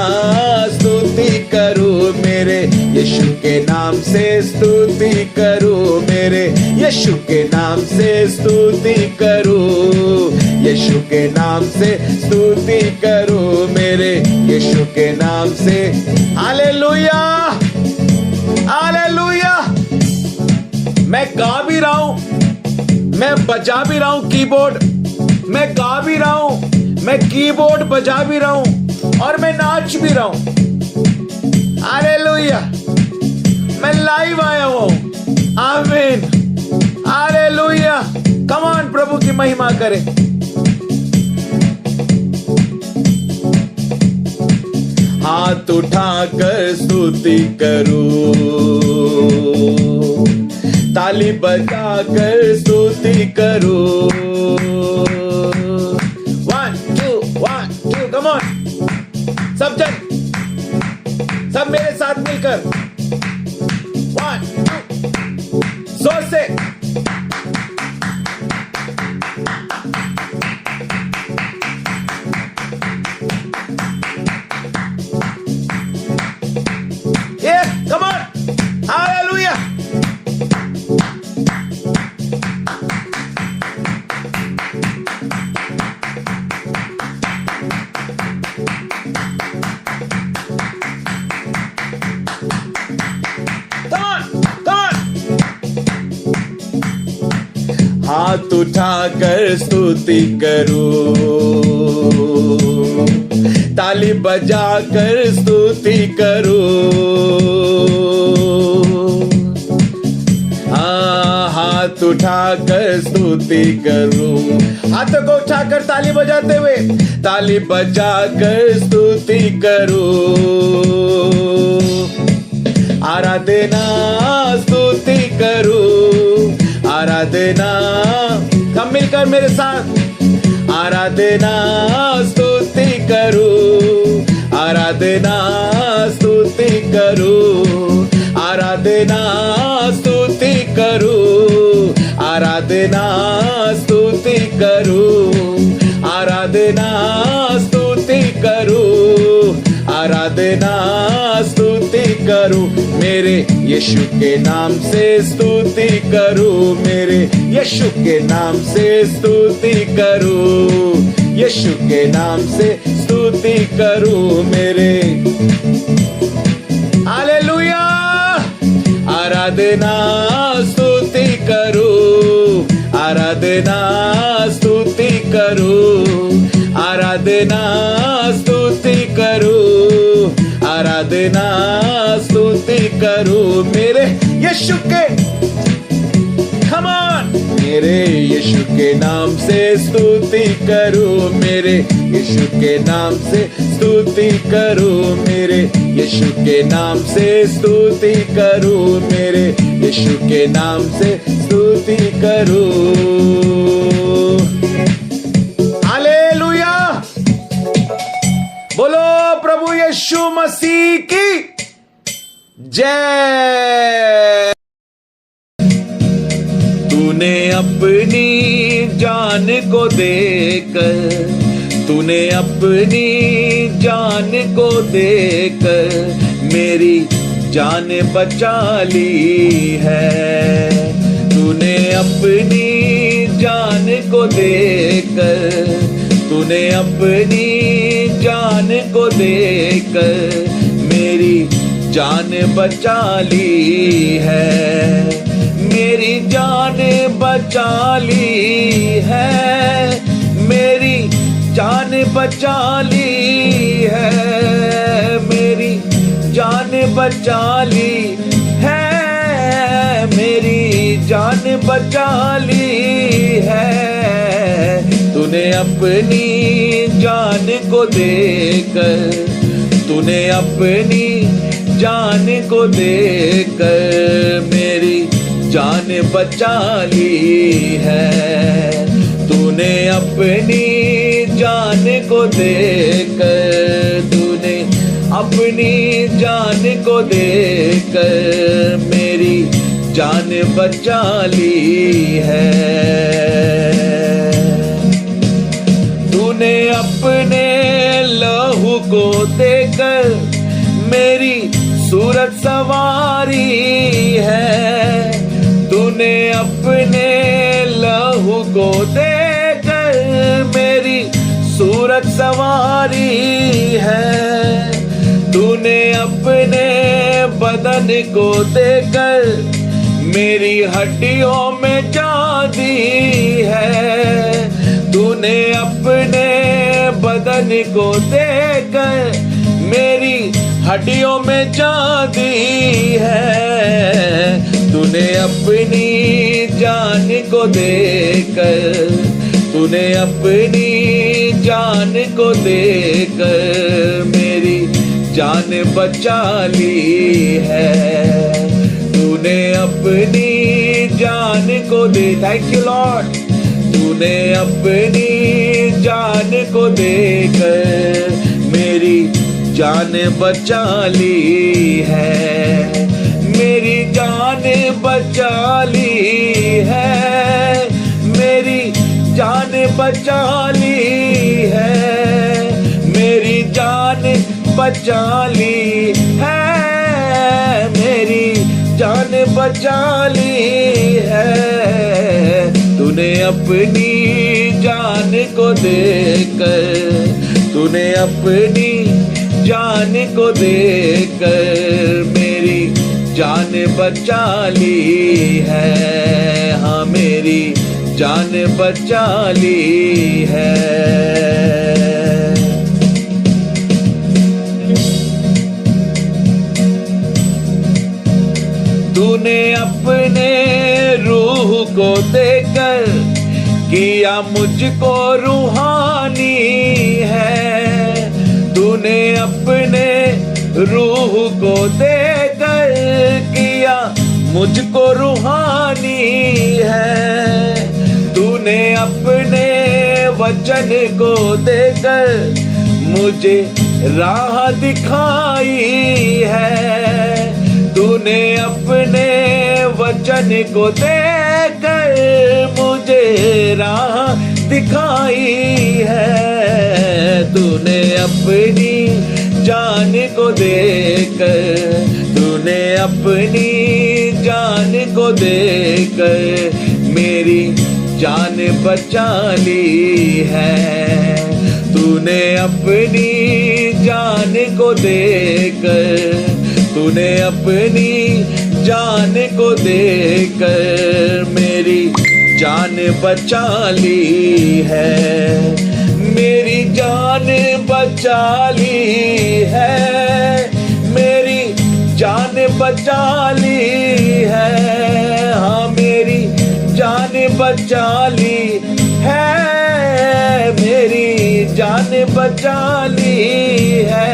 स्तुति करूं, मेरे यीशु के नाम से स्तुति करूं, मेरे यीशु के नाम से स्तुति करूं, यीशु के नाम से स्तुति करूं, मेरे यीशु के नाम से। Hallelujah, hallelujah. मैं गा भी रहा हूं, मैं बजा भी रहा हूं कीबोर्ड, मैं गा भी रहा हूं, मैं कीबोर्ड बजा भी रहा हूं और मैं नाच भी रहा हूं। हालेलुया, मैं लाइव आया हूं। आमीन, हालेलुया। कम ऑन, प्रभु की महिमा करें। हाथ उठाकर स्तुति करूं, ताली बजाकर स्तुति करूं। 1 2 1 2, कम ऑन सब जन, सब मेरे साथ मिलकर 1 2, जोर से। Come on, hallelujah. Come on, come on. हाथ उठाकर स्तुति करूं, ताली बजाकर स्तुति करूं। हाँ, हाथ उठाकर स्तुति करूं, हाथों को उठाकर ताली बजाते हुए, ताली बजाकर स्तुति करूं। आराधना स्तुति करूं, आराधना, सब मिलकर मेरे साथ। आराधना स्तुति करूं, आराधना स्तुति करूं, आराधना स्तुति करूं, आराधना स्तुति करूं, आराधना स्तुति करूं, आराधना स्तुति करूं। मेरे यीशु के नाम से स्तुति करूं, मेरे यीशु के नाम से स्तुति करूं, यीशु के नाम से स्तुति करूं मेरे। हालेलुया। आराधना स्तुति करूं, आराधना स्तुति करूं, आराधना स्तुति करूं, आराधना स्तुति करूं मेरे यीशु के। Come on. मेरे यीशु के नाम से स्तुति करूं, मेरे यीशु के नाम से स्तुति करूं, मेरे यीशु के नाम से स्तुति करूं, मेरे यीशु के नाम से स्तुति करूं। हालेलुया। बोलो प्रभु यीशु मसीह की जय। तूने अपनी जान को देकर, तूने अपनी जान को देकर मेरी जान बचा ली है। तूने अपनी जान को देकर, तूने अपनी जान को देकर मेरी जान बचा ली है, मेरी जान बचा ली है, मेरी जान बचा ली है, मेरी जान बचा ली है, मेरी जान बचा ली है। तूने अपनी जान को देकर, तूने अपनी जान को देकर मेरी जान बचा ली है। तूने अपनी जान को देकर, तूने अपनी जान को देकर मेरी जान बचा ली है। तूने अपने लहू को देकर मेरी सूरत सवारी है। तूने अपने लहू को देकर मेरी सूरत सवारी है। तूने अपने बदन को देकर मेरी हड्डियों में जान दी है। तूने अपने बदन को देकर मेरी हड्डियों में जान दी है। तूने अपनी जान को देकर, तूने अपनी जान को देकर मेरी जान बचा ली है। तूने अपनी जान को दे, थैंक यू लॉर्ड। तूने अपनी जान को देकर मेरी जान बचा ली है, मेरी जान बचा ली है, मेरी जान बचा ली है, मेरी जान बचा ली है, मेरी जान बचा ली है। तूने अपनी जान को देकर, तूने अपनी जान को देकर मेरी जान बचा ली है। हाँ, मेरी जान बचा ली है। तूने अपने रूह को देकर किया मुझको रूहानी है। तूने अपने रूह को देकर किया मुझको रूहानी है। तूने अपने वचन को देकर मुझे राह दिखाई है। तूने अपने वचन को देकर मुझे राह दिखाई है। तूने अपनी जान को देकर, तूने अपनी जान को देकर मेरी जान बचा ली है। तूने अपनी जान को देकर, तूने अपनी जान को देकर मेरी जान बचा ली है। मेरी जान बचा ली है, मेरी जान बचा ली है। हाँ, मेरी जान बचा ली है, मेरी जान बचा ली है।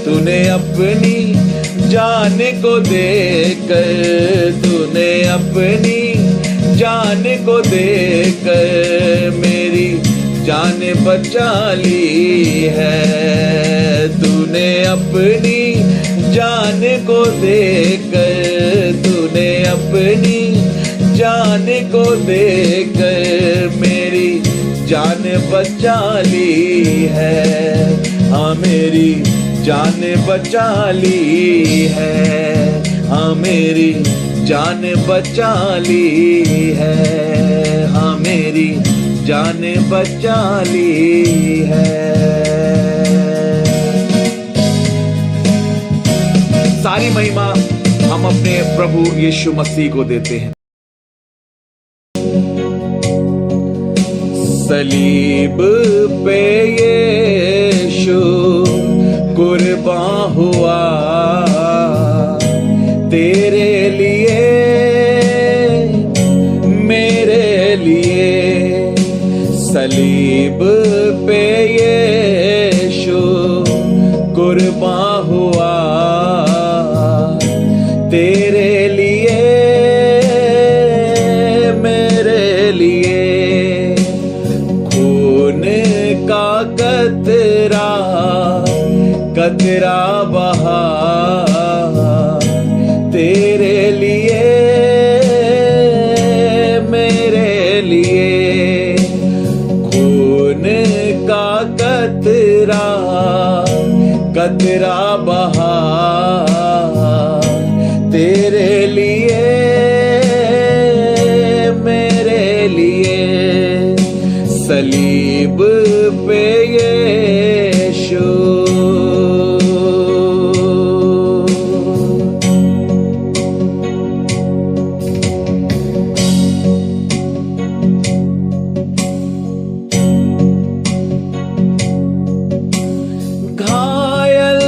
तूने अपनी जान को देकर, तूने अपनी जान को देकर मेरी जान बचा ली है। तूने अपनी जान को देकर, तूने अपनी जान को देकर मेरी जान बचा ली है। हाँ, मेरी जान बचा ली है। हाँ, मेरी जान बचा ली है। हाँ, मेरी जान बचा ली है। सारी महिमा हम अपने प्रभु यीशु मसीह को देते हैं। सलीब पे यीशु कुर्बान हुआ तेरे लिए, मेरे लिए। सलीब पे यीशु कुर्बान हुआ तेरे लिए, मेरे लिए। खून का कतरा कतरा बहा तेरे लिए, मेरे लिए। खून का कतरा कतरा बहा तेरे लिए, मेरे लिए। सलीब पे यीशु घायल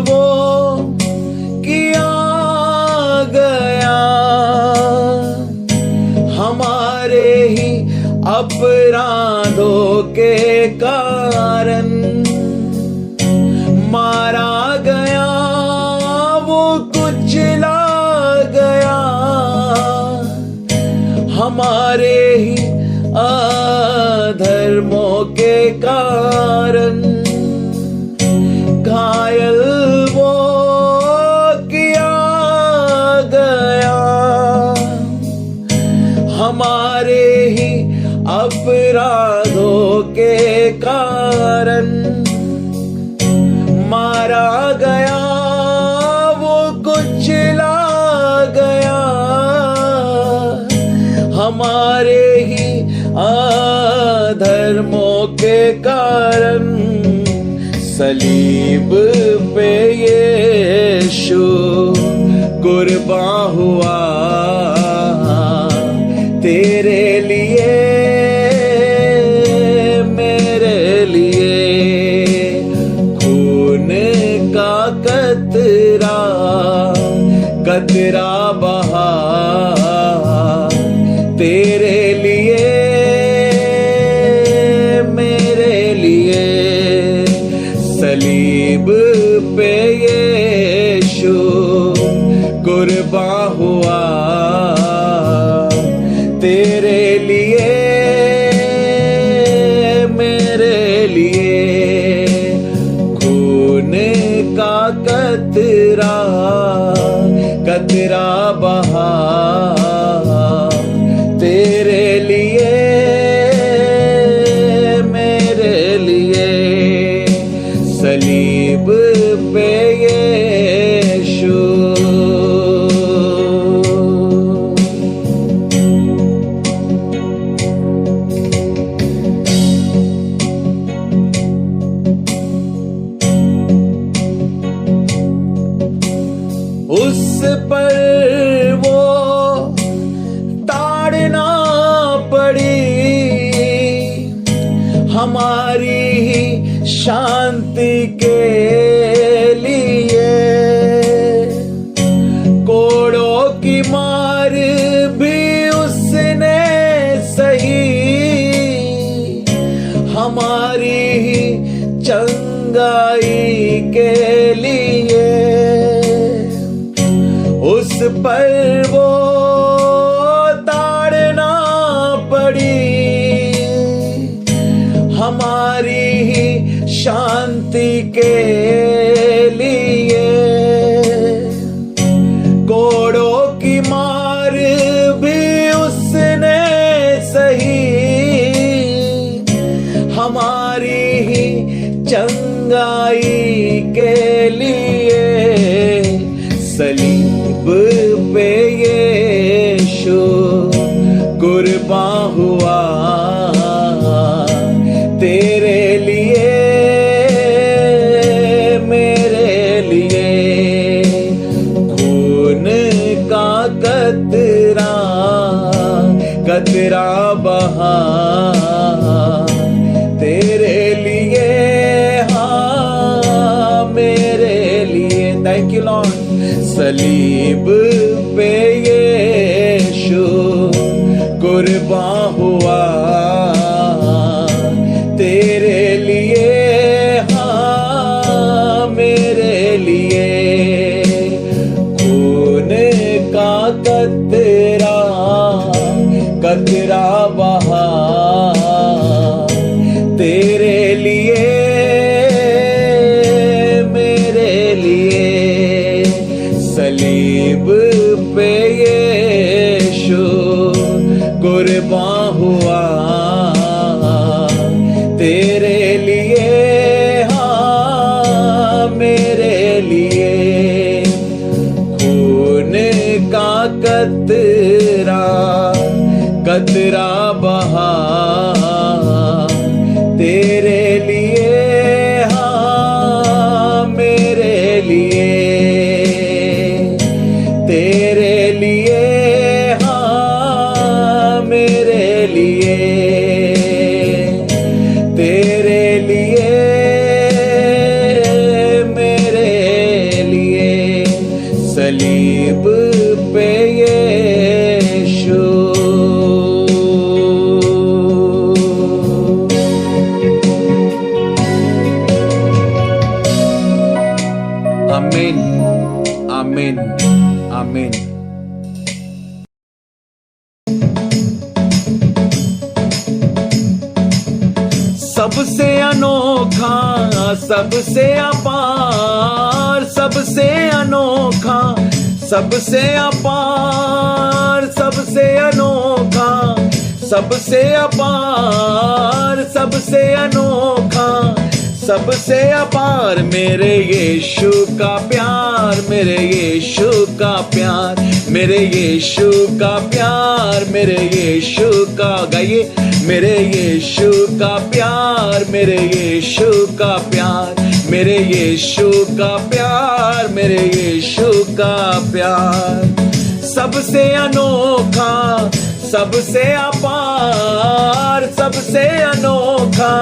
वो किया गया हमारे ही अपराधों के कारण। मारा गया वो कुचला गया हमारे ही अधर्मों के कारण। घायल वो किया गया हमारे ही अपराधों के कारण। मारा गया वो कुचला गया हमारे ही अधर्मों के कारण। सलीब पे यीशु कुर्बान हुआ तेरे लिए, के लिए। कोड़ों की मार भी उसने सही, हमारी ही चंगाई के लिए। उस पर वो ताड़ना पड़ी, हमारी ही शांति के लिए। कोड़ों की मार भी उसने सही, हमारी ही चंगाई के लिए। सलीब पे यीशु कुर्बान हुआ तेरे लिए, मेरे लिए। खून का कतरा कतरा बहा तेरे लिए, हाँ मेरे लिए। Thank you Lord. सलीब पे यीशु कुर्बान हुआ तेरे लिए, हाँ मेरे लिए। खून का कतरा कतरा बहा तेरे लिए, मेरे लिए। सलीब पे यीशु कुर्बान हुआ तेरे लिए, हाँ मेरे लिए। खून का कतरा कतरा बहा तेरे लिए, हाँ मेरे लिए। तेरे लिए, हाँ मेरे लिए। तेरे लिए, मेरे लिए। सलीब पे यीशु। आमीन, आमीन, आमीन। सबसे अनोखा, सबसे अपार, सबसे अनोखा, सबसे अपार, सबसे अनोखा, सबसे अपार, सबसे अनोखा, सबसे अपार। मेरे यीशु का प्यार, मेरे यीशु का प्यार, मेरे यीशु का प्यार, मेरे यीशु का, गाइए। मेरे यीशु का प्यार, मेरे यीशु का प्यार, मेरे यीशु का प्यार, मेरे यीशु का प्यार। सबसे अनोखा, सबसे अपार, सबसे अनोखा,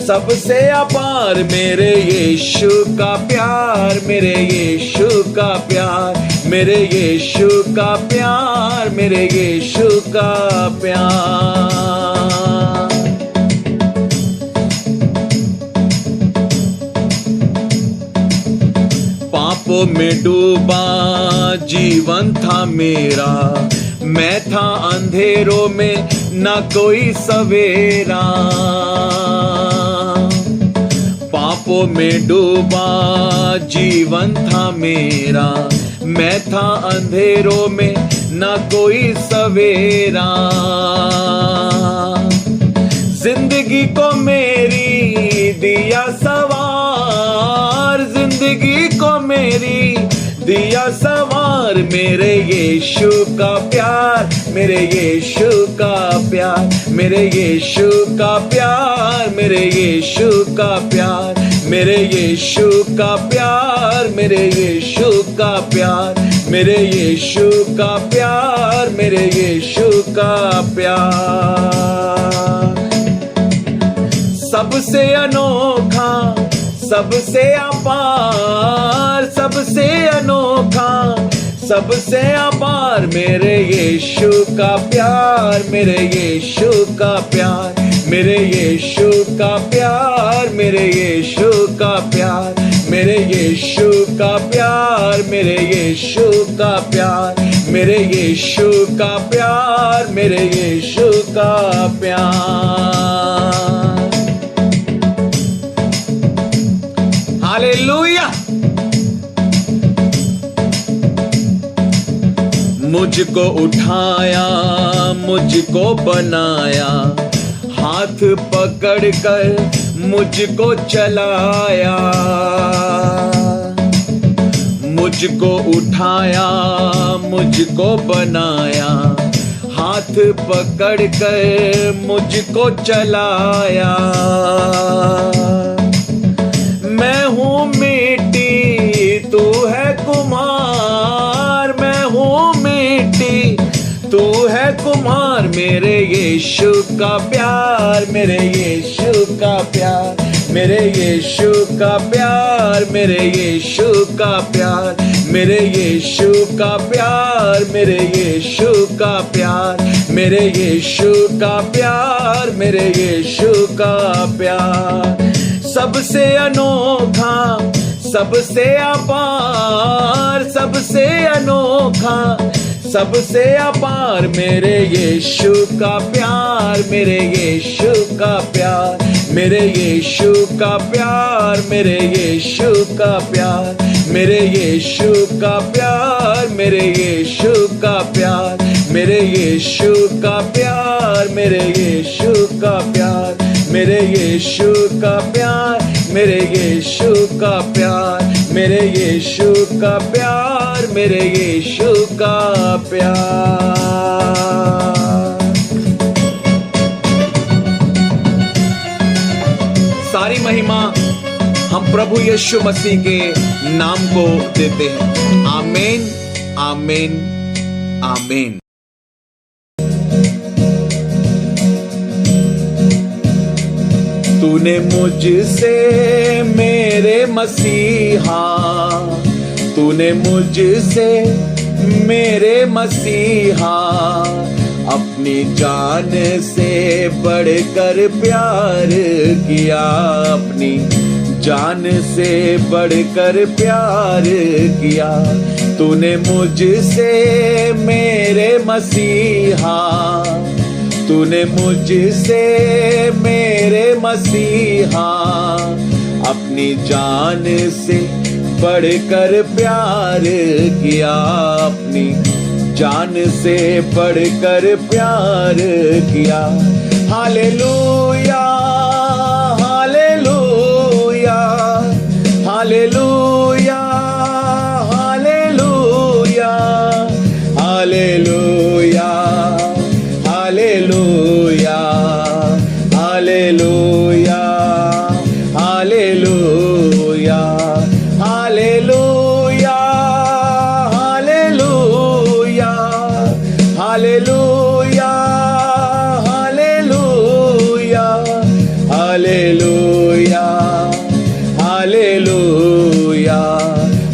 सबसे अपार। मेरे यीशु का प्यार, मेरे यीशु का प्यार, मेरे यीशु का प्यार, मेरे यीशु का प्यार। पापों में डूबा जीवन था मेरा, मैं था अंधेरों में न कोई सवेरा। पापों में डूबा जीवन था मेरा, मैं था अंधेरों में न कोई सवेरा। जिंदगी को मेरी दिया सवार, जिंदगी को मेरी दिया सवार। मेरे यीशु का प्यार, मेरे यीशु का प्यार, मेरे यीशु का प्यार, मेरे यीशु का प्यार, मेरे यीशु का प्यार, मेरे यीशु का प्यार, मेरे यीशु का प्यार, मेरे यीशु का प्यार। सबसे अनोखा, सबसे अपार, सबसे अनोखा, सबसे अपार मेरे यीशु का प्यार, मेरे यीशु का प्यार, मेरे यीशु का प्यार, मेरे यीशु का प्यार, मेरे यीशु का प्यार, मेरे यीशु का प्यार, मेरे यीशु का प्यार, मेरे यीशु का प्यार। हालेलुया। मुझको उठाया, मुझको बनाया, हाथ पकड़कर मुझको चलाया। मुझको उठाया, मुझको बनाया, हाथ पकड़कर मुझको चलाया। मैं हूँ मिट्टी, तू है कुम्हार, मैं हूँ मिट्टी, तू है कुम्हार, मेरे यीशु का प्यार, मेरे यीशु का प्यार, मेरे यीशु का प्यार, मेरे यीशु का प्यार, मेरे यीशु का प्यार, मेरे यीशु का प्यार, मेरे यीशु का प्यार, मेरे यीशु का प्यार। सबसे अनोखा, सबसे अपार, सबसे अनोखा, सबसे अपार मेरे यीशु का प्यार, मेरे यीशु का प्यार, मेरे यीशु का प्यार, मेरे यीशु का प्यार, मेरे यीशु का प्यार, मेरे यीशु का प्यार, मेरे यीशु का प्यार, मेरे यीशु का प्यार, मेरे यीशु का प्यार, मेरे यीशु का प्यार, मेरे यीशु का प्यार, मेरे यीशु का प्यार। सारी महिमा हम प्रभु यीशु मसीह के नाम को देते हैं। आमीन, आमीन, आमीन। तूने मुझसे मेरे मसीहा, तूने मुझसे मेरे मसीहा, अपनी जान से बढ़कर प्यार किया, अपनी जान से बढ़कर प्यार किया। तूने मुझसे मेरे मसीहा, तूने मुझसे मेरे मसीहा, अपनी जान से बढ़कर प्यार किया, अपनी जान से बढ़कर प्यार किया। Hallelujah, hallelujah, hallelujah, hallelujah, hallelujah, hallelujah, hallelujah, hallelujah, hallelujah, hallelujah, hallelujah, hallelujah, hallelujah, hallelujah,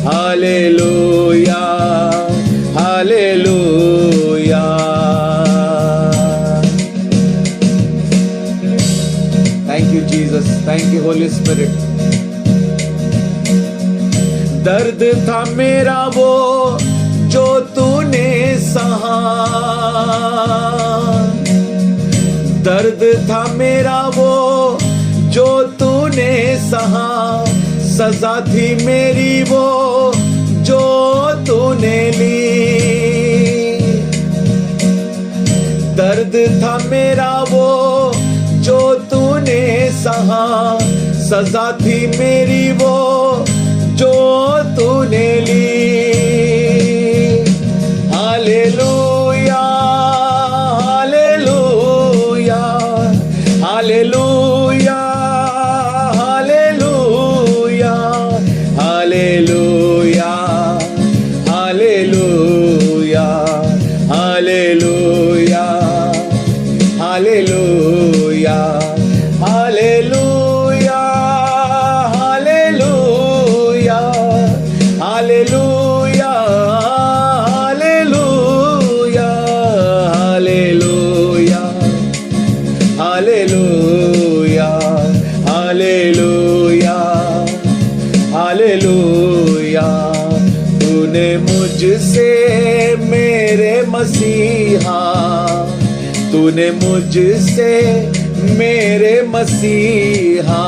hallelujah, hallelujah. Thank you Jesus, thank you Holi spirit. दर्द था मेरा वो जो तूने सहा, दर्द था मेरा वो जो तूने सहा, सजा थी मेरी वो जो तूने ली। दर्द था मेरा वो जो तूने सहा, सजा थी मेरी वो जो तूने ली। Hallelujah, hallelujah, hallelujah, hallelujah, hallelujah, hallelujah, hallelujah, hallelujah, hallelujah, hallelujah, मसीहा, तूने मुझसे मेरे मसीहा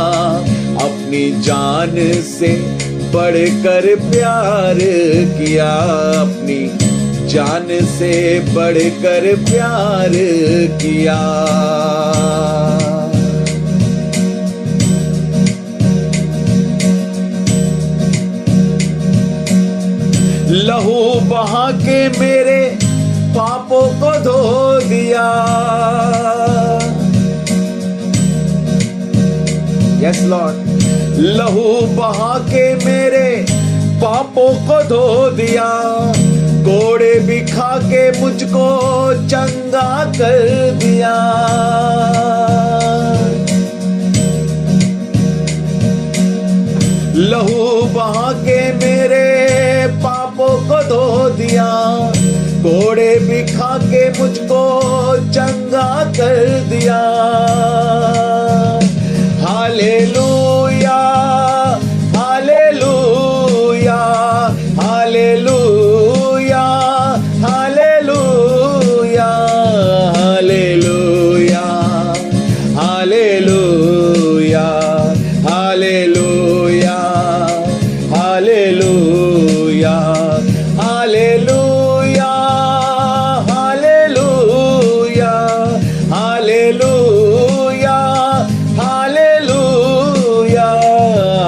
अपनी जान से बढ़कर प्यार किया, अपनी जान से बढ़कर प्यार किया। लहू बहा के मेरे पापों को धो दिया। Yes Lord. लहू बहा के मेरे पापों को धो दिया, कोड़े भी खा के मुझको चंगा कर दिया। लहू बहा के मेरे पापों को धो दिया, कोड़े भी खा के मुझको चंगा कर दिया। Hallelujah hallelujah hallelujah hallelujah hallelujah hallelujah hallelujah hallelujah hallelujah hallelujah hallelujah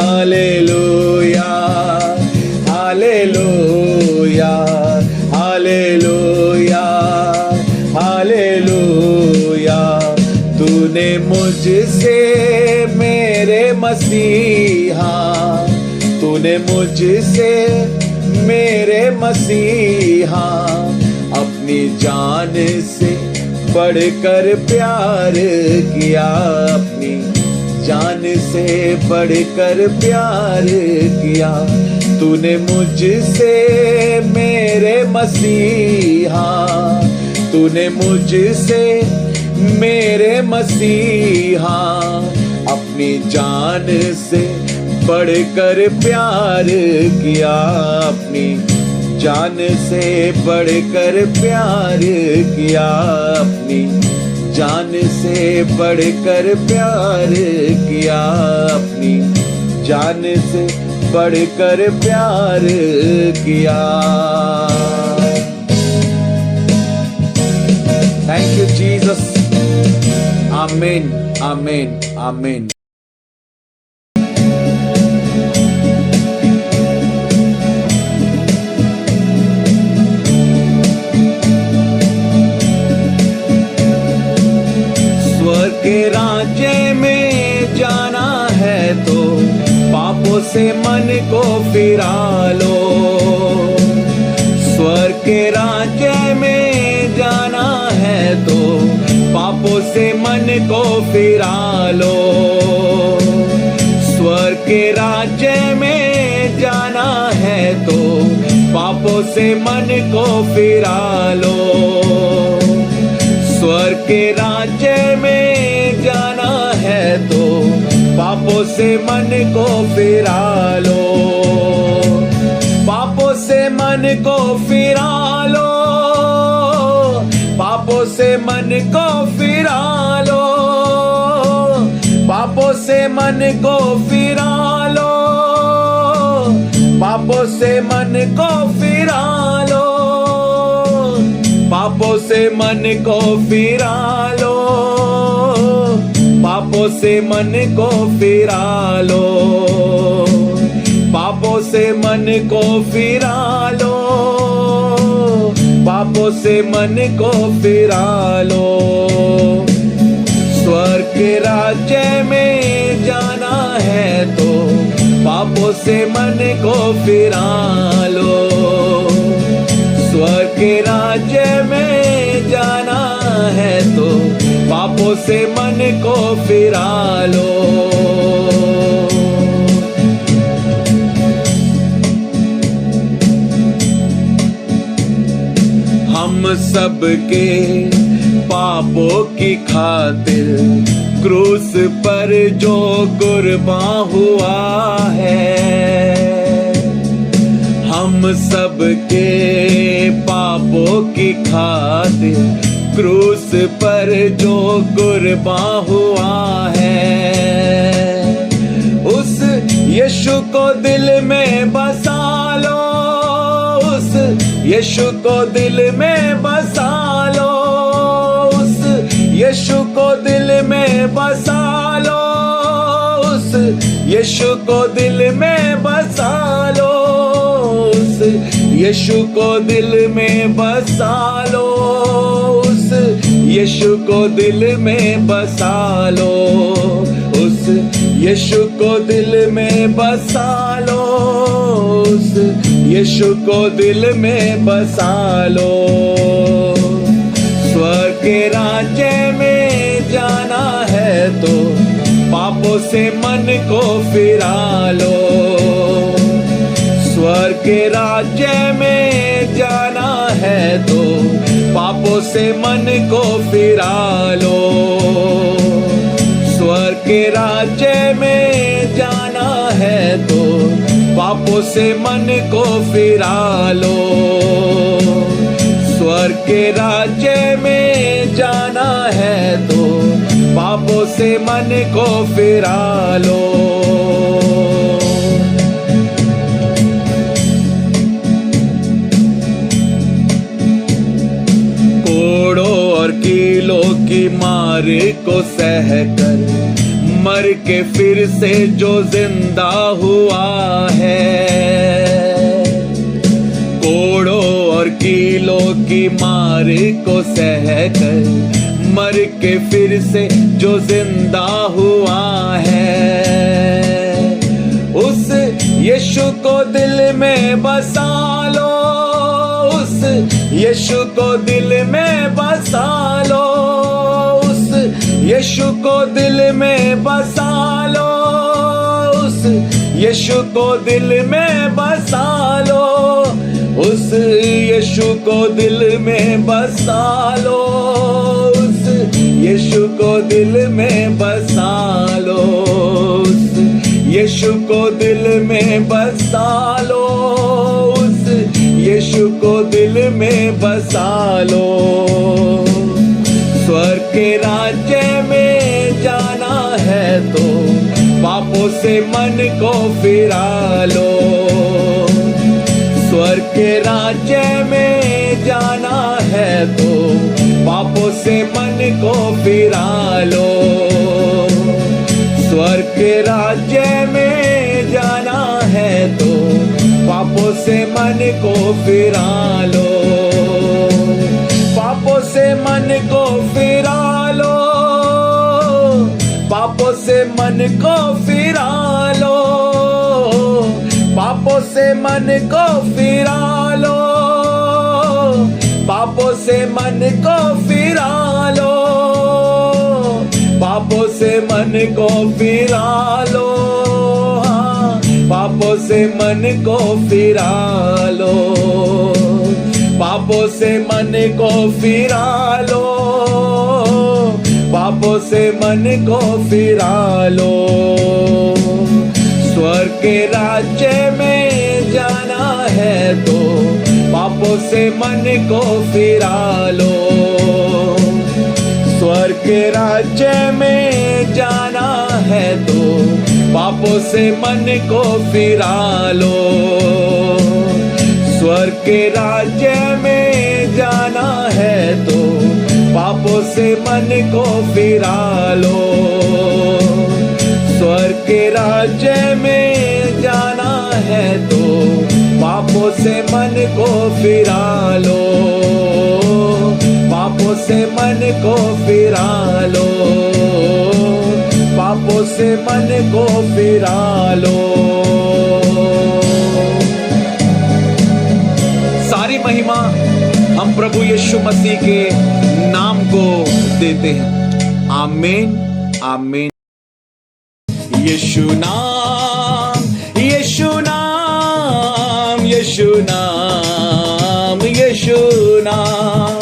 hallelujah hallelujah hallelujah hallelujah. तूने मुझसे मेरे मसीहा, तूने मुझसे मेरे मसीहा अपनी जान से बढ़कर प्यार किया, अपनी जान से बढ़कर प्यार किया। तूने मुझसे मेरे मसीहा, तूने मुझसे मेरे मसीहा अपनी जान से बढ़कर प्यार किया, अपनी जान से बढ़कर प्यार किया, अपनी जान से बढ़कर प्यार किया, अपनी जान से बढ़कर प्यार किया। Thank you Jesus. आमीन आमीन आमीन। स्वर्ग के राज्य में जाना है तो पापों से मन को फिरा लो। स्वर्ग के राज्य में जाना है तो पापों से मन को फिरा लो। स्वर्ग के राज्य में जाना है तो पापों से मन को फिरा लो। स्वर्ग के राज्य में जाना है तो पापों से मन को फिरा लो। पापों से मन को फिरा लो, पापों से मन को फिरा लो, पापों से मन को फिरा लो, पापों से मन को फिरा लो, पापों से मन को फिरा लो, पापों से मन को फिरा लो, पापों से मन को फिरा लो, पापों से मन को फिरा लो। स्वर्ग के राज्य में जाना है तो पापों से मन को फिरा लो। स्वर्ग के राज्य में जाना है तो पापों से मन को फिरा लो। हम सबके पापों की खातिर क्रूस पर जो कुर्बान हुआ है, हम हम सबके पापों की खातिर क्रूस पर जो कुर्बान हुआ है, उस यीशु को दिल में बसा लो, उस यीशु को दिल में बसा लो, उस यीशु को दिल में बसा लो, उस यीशु को दिल में बसा लो, उस यीशु को दिल में बसा लो, उस यीशु को दिल में बसा लो, उस यीशु को दिल में बसा लो, उस यीशु को दिल में बसा लो। स्वर्ग के राज्य में जाना है तो पापों से मन को फिरा लो। स्वर्ग के राज्य में जाना है तो पापों से मन को फिरा लो। स्वर्ग के राज्य में जाना है तो पापों से मन को फिरा लो। स्वर्ग के राज्य में जाना है तो पापों से मन को फिरा लो। कोड़ों और कीलों की मार को सहकर मर के फिर से जो जिंदा हुआ है, कोड़ों और कीलों की मार को सहकर मर के फिर से जो जिंदा हुआ है, उस यीशु को दिल में बसा लो, उस यीशु को दिल में बसा लो, उस यीशु को दिल में बसा लो, उस यीशु को दिल में बसा लो, उस यीशु को दिल में बसा लो, उस यीशु को दिल में बसा लो, उस यीशु को दिल में बसा लो, उस यीशु को दिल में बसा लो। स्वर्ग के राज्य में जाना है तो पापों से मन को फिरा लो। स्वर्ग के राज्य में जाना है तो पापों से मन को फिरा लो। स्वर्ग के राज्य में जाना है तो पापों से मन को फिरा लो। पापों से मन को फिरा लो, पापों से मन को फिरा लो, पापों से मन को फिरा लो, पापों से मन को फिरा लो, पापों से मन को फिरा लो, हाँ, पापों से मन को फिरा लो, पापों से मन को फिरा लो, पापों से मन को फिरा लो। स्वर्ग के राज्य में जाना है तो पापों से मन को फिरा लो। स्वर्ग के राज्य में जाना है तो पापों से मन को फिरा लो। स्वर्ग के राज्य में जाना है तो पापों से मन को फिरा लो। स्वर्ग के राज्य में जाना है तो पापों से मन को फिरा लो। पापों से मन को फिरा लो, पापों से मन को फिरा लो। सारी महिमा हम प्रभु यीशु मसीह के नाम को देते हैं। आमीन, आमीन। यीशु नाम, यीशु नाम, यीशु नाम, यीशु नाम,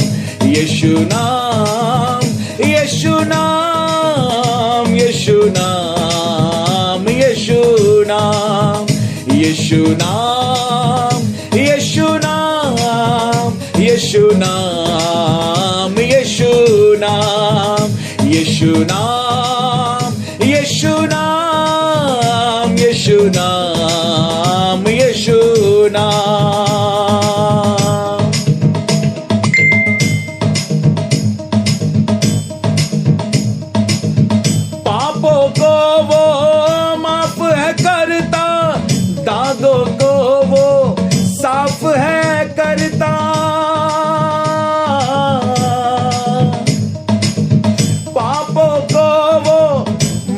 यीशु नाम, यीशु नाम, यीशु नाम, यीशु नाम, यीशु नाम, यीशु नाम, यीशु नाम, यीशु नाम, यीशु नाम। पापों को वो माफ है करता, दागों को वो साफ है करता। पापों को वो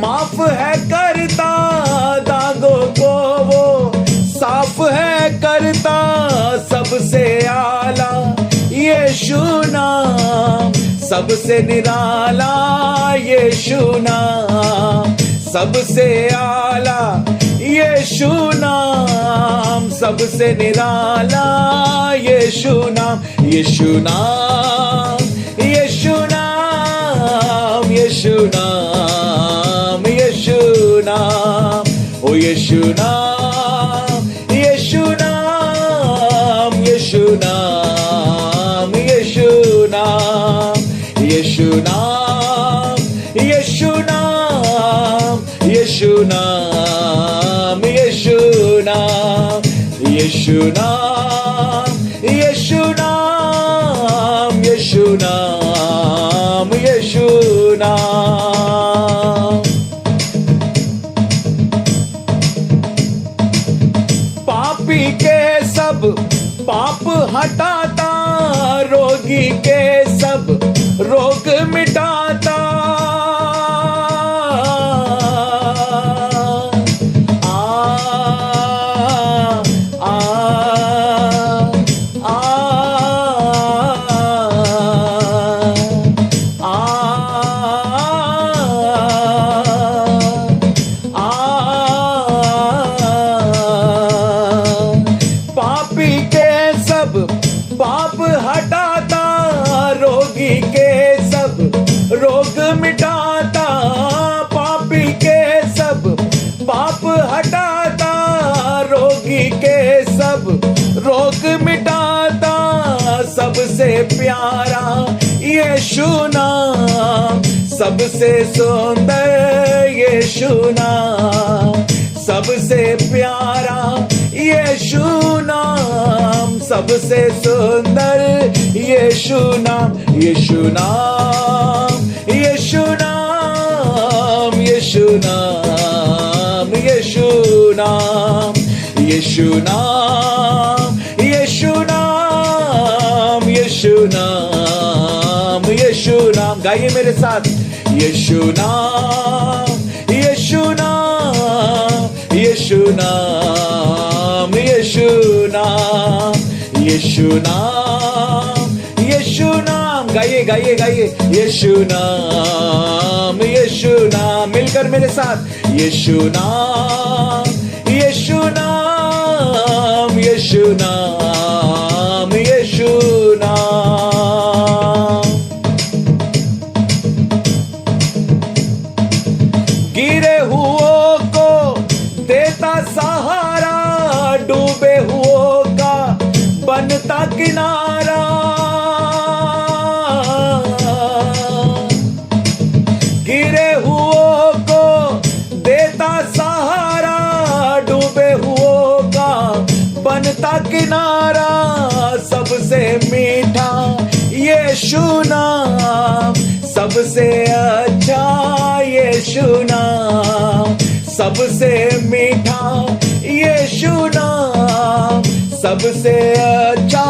माफ है करता, दागों को वो साफ है करता। सबसे आला यीशु नाम, सबसे निराला यीशु नाम, सबसे आला यीशु नाम, सबसे निराला यीशु नाम, यीशु नाम, यीशु नाम, यीशु नाम, यीशु नाम, ओ यीशु नाम, यीशु नाम, यीशु नाम, यीशु नाम, यीशु नाम, यीशु नाम, यीशु नाम, यीशु नाम, यीशु नाम, यीशु नाम, यीशु नाम, यीशु नाम। पापी के सब पाप हटाता, रोगी के सब रोग मिटाता। पापी के सब पाप हटाता, रोगी के सब रोग मिटाता। पापी के सब पाप हटाता, रोगी के सब रोग मिटाता। सबसे प्यारा यीशु नाम, सबसे सुंदर यीशु नाम, सबसे प्यारा यीशु नाम, सबसे सुंदर यीशु नाम, यीशु नाम, यीशु नाम, यीशु नाम, यीशु नाम, यीशु नाम, यीशु नाम, यीशु नाम, यीशु नाम। गाइए मेरे साथ, यीशु नाम, यीशु नाम, यीशु नाम, यीशु नाम, यीशु नाम, यीशु नाम। गाइए गाइए गाइए, यीशु नाम, यीशु नाम। मिलकर मेरे साथ, यीशु नाम, यीशु नाम, यीशु नाम, यीशु नाम। गिरे हुओं को देता सहारा, डूबे हुओं का बनता किनारा। गिरे हुओं को देता सहारा, डूबे हुओं का बनता किनारा। सबसे मीठा यीशु नाम, सबसे अच्छा यीशु नाम, सबसे मीठा यीशु नाम, सबसे अच्छा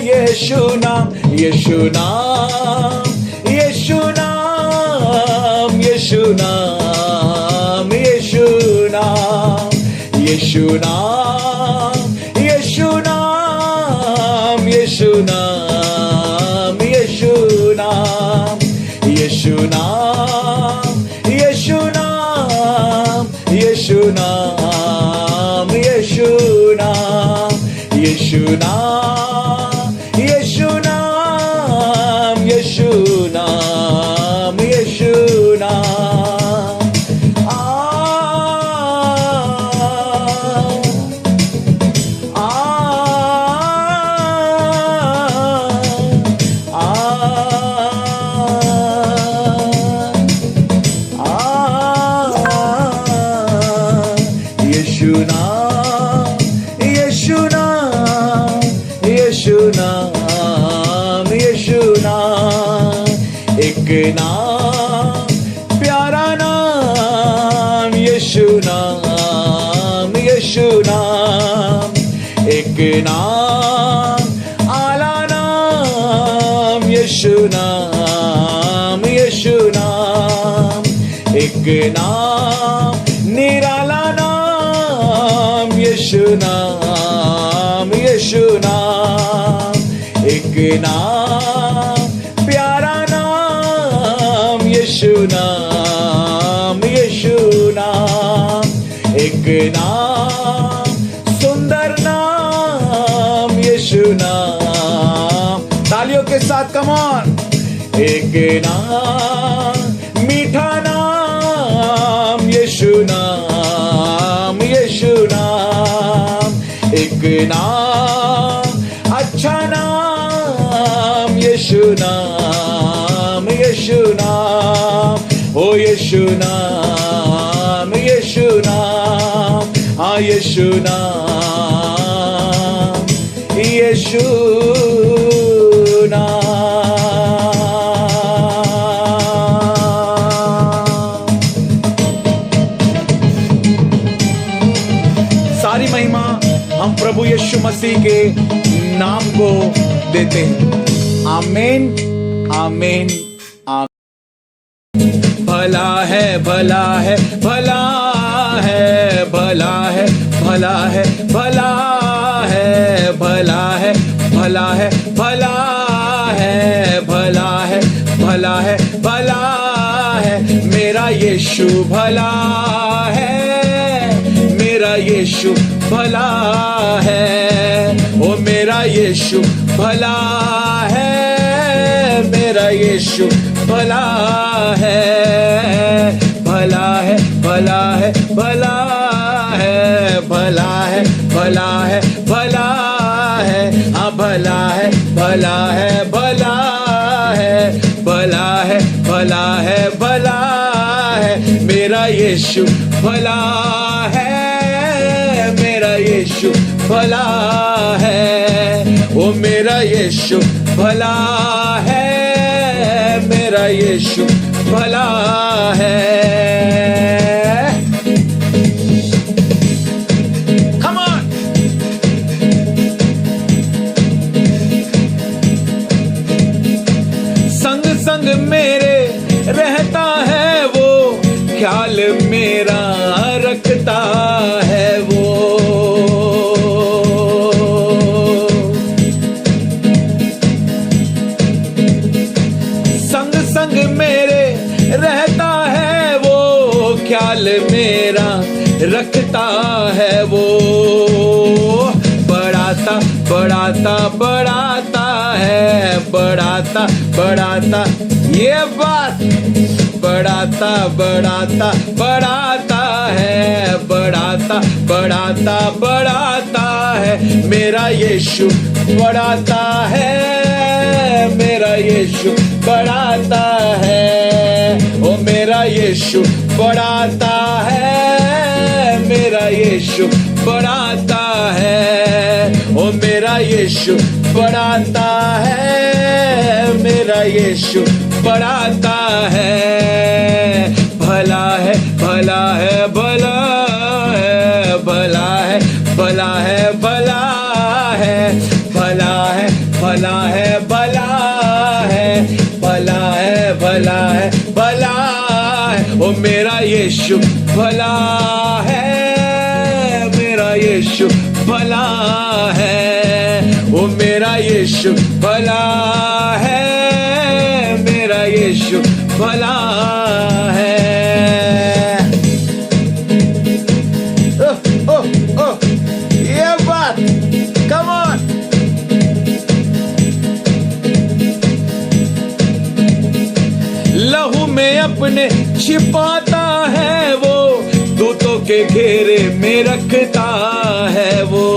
यीशु नाम, यीशु नाम, यीशु नाम, यीशु नाम, यीशु नाम, यीशु नाम, यीशु नाम, यीशु नाम, यीशु नाम, यीशु नाम, यीशु नाम, यीशु नाम, यीशु नाम, यीशु नाम, यीशु नाम, यीशु नाम, यीशु नाम। एक नाम प्यारा नाम यीशु नाम, यीशु नाम। एक नाम आला नाम यीशु नाम, यीशु नाम। एक नाम निराला नाम यीशु नाम, यीशु नाम। एक नाम प्यारा नाम यीशु नाम, यीशु नाम। एक नाम सुंदर नाम यीशु नाम। तालियों के साथ कम ऑन। एक नाम मीठा नाम यीशु नाम, यीशु नाम। एक नाम अच्छा नाम यीशु नाम, यीशु नाम। ओ यीशु नाम, यीशु नाम। हाँ यीशु नाम, यीशु नाम। सारी महिमा हम प्रभु यीशु मसीह के नाम को देते हैं। आमीन, आमीन, आमीन। भला है, भला है, भला है, भला है, भला है, भला है, भला है, भला है, भला है, भला है, भला है, भला है। मेरा यीशु भला है, मेरा यीशु भला है। ओ मेरा यीशु भला है, मेरा यीशु भला है। भला है, भला है, भला है, भला है, भला है, भला है। हाँ भला है, भला है, भला है, भला है, भला है, भला है। मेरा यीशु भला है, मेरा यीशु भला है। ओ मेरा यीशु भला है, मेरा यीशु भला है। Come on! संग संग मेरे रहता है वो, ख्याल मेरा रखता है वो। संग संग मेरे रहता है वो, ख्याल मेरा रखता है वो। बढ़ाता बढ़ाता बढ़ाता है, बढ़ाता बढ़ाता, ये बात बढ़ाता बढ़ाता बढ़ाता है, बढ़ाता बढ़ाता बढ़ाता है। मेरा यीशु बढ़ाता है, मेरा यीशु बढ़ाता है। ओ मेरा यीशु बढ़ाता है, मेरा यीशु बढ़ाता है। ओ मेरा यीशु बढ़ाता है, मेरा यीशु बढ़ाता है। भला है, भला है, भला है, भला है, भला है, भला है, भला है, भला है, भला है, भला है, भला है, भला है। ओ मेरा यीशु भला है, मेरा यीशु भला है। ओ मेरा यीशु भला है, मेरा यीशु भला है। ओह ओह ओह, ये बात, कम ऑन। लहू में अपने छिपाता है वो, दूतों के घेरे में रखता है वो।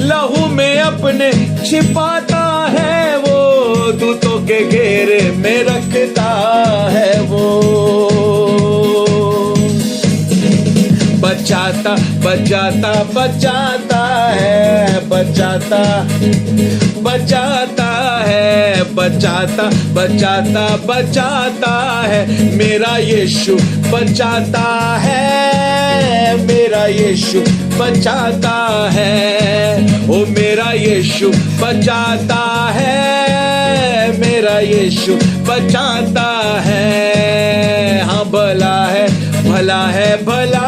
लहू में अपने छिपाता है वो, दूतों के घेरे में रखता है वो। बचाता बचाता बचाता बचाता है, बचाता बचाता है, बचाता बचाता बचाता है, मेरा यीशु बचाता है, मेरा यीशु बचाता है, ओ मेरा यीशु बचाता है, मेरा यीशु बचाता है। हाँ भला है भला है भला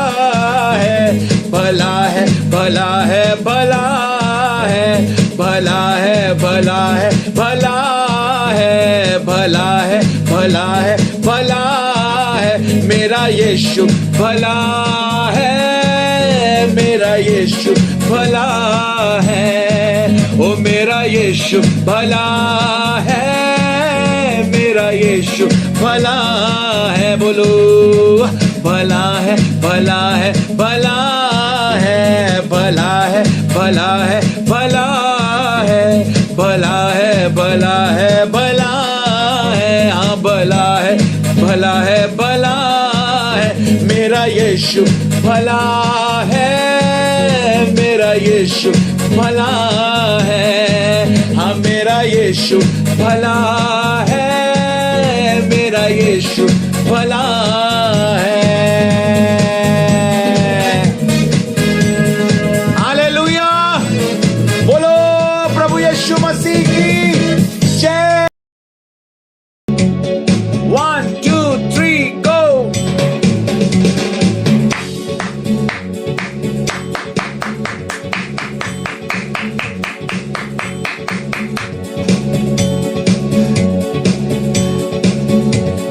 है, भला है भला है भला है, भला है भला है भला है, भला है भला है भला है, मेरा यीशु भला है, मेरा यीशु भला है, ओ मेरा यीशु भला है, मेरा यीशु भला है। बोलो भला है भला है भला है, भला है भला है भला है, भला है भला है भला है, हाँ भला है भला है भला है, मेरा यीशु भला है, मेरा यीशु भला है, हाँ मेरा यीशु भला है, मेरा यीशु भला है। हालेलुया, बोलो प्रभु यीशु मसीह की जय। 1 2 3 गो।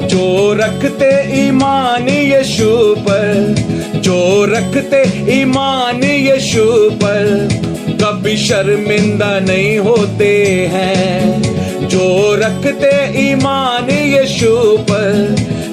जो रखते ईमान यीशु पर, जो रखते ईमान यीशु पर, कभी शर्मिंदा नहीं होते हैं। जो रखते ईमान यीशु पर,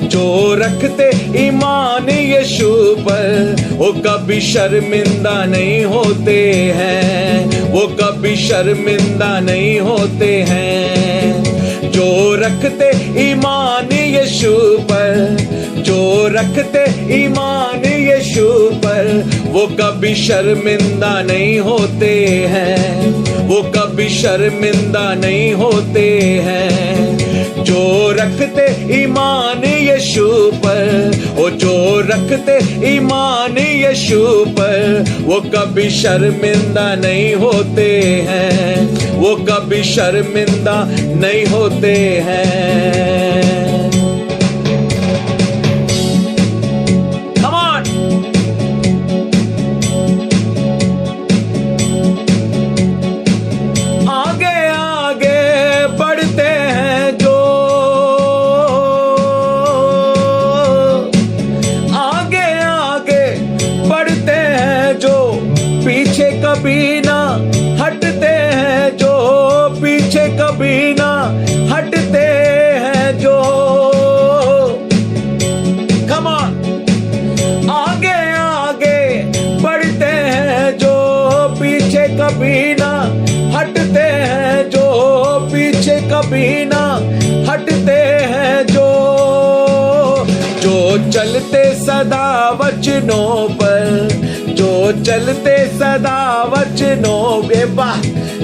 जो रखते ईमान यीशु पर, वो कभी शर्मिंदा नहीं होते हैं, वो कभी शर्मिंदा नहीं होते हैं। जो रखते ईमान यीशु पर, जो रखते ईमान यीशु पर, वो कभी शर्मिंदा नहीं होते हैं, वो कभी शर्मिंदा नहीं होते हैं। जो रखते ईमान यीशु पर, वो जो रखते ईमान यीशु पर, वो कभी शर्मिंदा नहीं होते हैं, वो कभी शर्मिंदा नहीं होते हैं। Come on! आगे आगे बढ़ते हैं जो, आगे आगे बढ़ते हैं जो, पीछे कभी ना हटते हैं जो, पीछे कभी ना हटते हैं जो। Come on! आगे आगे बढ़ते हैं जो, पीछे कभी ना हटते हैं जो, पीछे कभी ना हटते हैं जो। जो चलते सदा वचनों पर, जो चलते सदा वचनों पे वाह,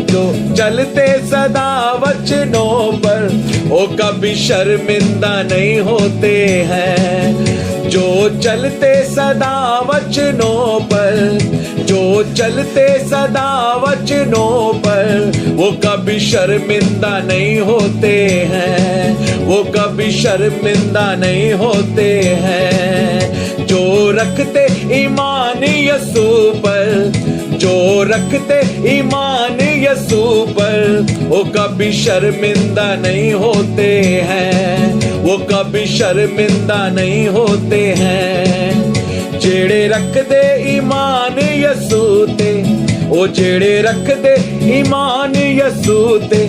जो चलते सदा वचनों पर, वो कभी शर्मिंदा नहीं होते हैं। जो चलते सदा वचनों पर, जो चलते सदा वचनों पर, वो कभी शर्मिंदा नहीं होते हैं, वो कभी शर्मिंदा नहीं होते हैं। जो रखते ईमान यीशु पर, जो रखते ईमान यीशु पर, वो कभी शर्मिंदा नहीं होते हैं, वो कभी शर्मिंदा नहीं होते हैं। जेड़े रखते ईमान यीशु ते, ओ जेड़े रखते ईमान यीशु ते,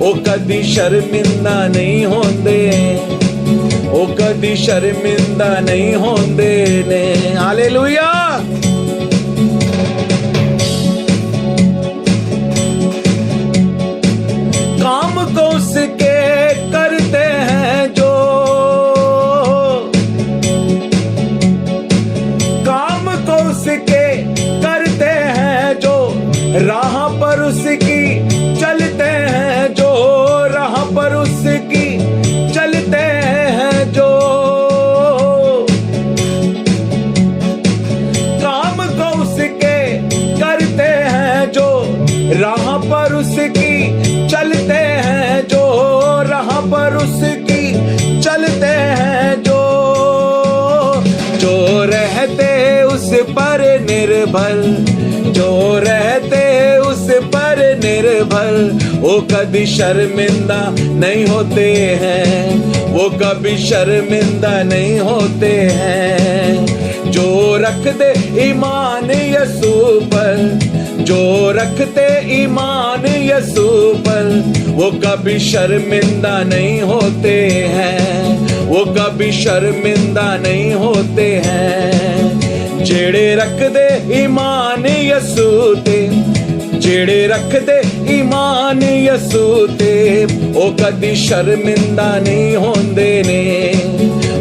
ओ कदी शर्मिंदा नहीं होंदे, ओ कदी शर्मिंदा नहीं होंदे ने। हालेलुया। काम को उसके करते हैं जो, काम को उसके राह पर उसकी चलते हैं जो, राह पर उसकी चलते हैं जो, काम को उसके करते हैं जो, राह पर उसकी चलते हैं जो, राह पर उसकी चलते हैं जो, जो रहते उस पर निर्भर, जो रहते उस पर निर्भर, वो कभी शर्मिंदा नहीं होते हैं, वो कभी शर्मिंदा नहीं होते हैं। जो रख दे ईमान यीशु पर, जो रखते ईमान यीशु पर, वो कभी शर्मिंदा नहीं होते हैं, वो कभी शर्मिंदा नहीं होते हैं। जेड़े रख दे ईमान यीशु ते, जेड़े रख दे ईमान यीशु ते, वो कदी शर्मिंदा नहीं होंदे ने,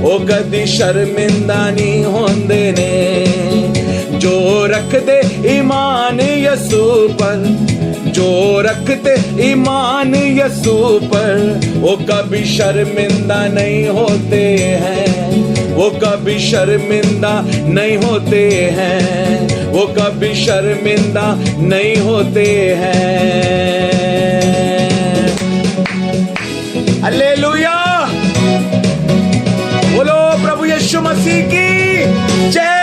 वो कदी शर्मिंदा नहीं होंदे ने। जो रख दे ईमान यीशु पर, जो रखते ईमान यीशु पर, वो कभी शर्मिंदा नहीं होते हैं, वो कभी शर्मिंदा नहीं होते हैं, वो कभी शर्मिंदा नहीं होते हैं। हालेलुया, बोलो प्रभु यीशु मसीह की जय।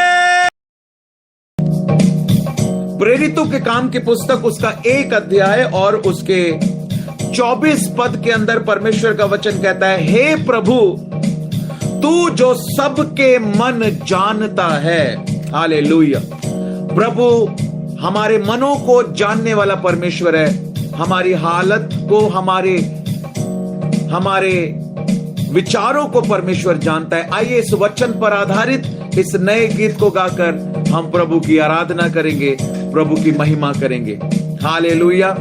प्रेरितों के काम की पुस्तक उसका 1 अध्याय और उसके 24 पद के अंदर परमेश्वर का वचन कहता है, हे प्रभु तू जो सबके मन जानता है। हालेलुया, प्रभु हमारे मनों को जानने वाला परमेश्वर है, हमारी हालत को, हमारे विचारों को परमेश्वर जानता है। आइए इस वचन पर आधारित इस नए गीत को गाकर हम प्रभु की आराधना करेंगे, प्रभु की महिमा करेंगे। हालेलुया।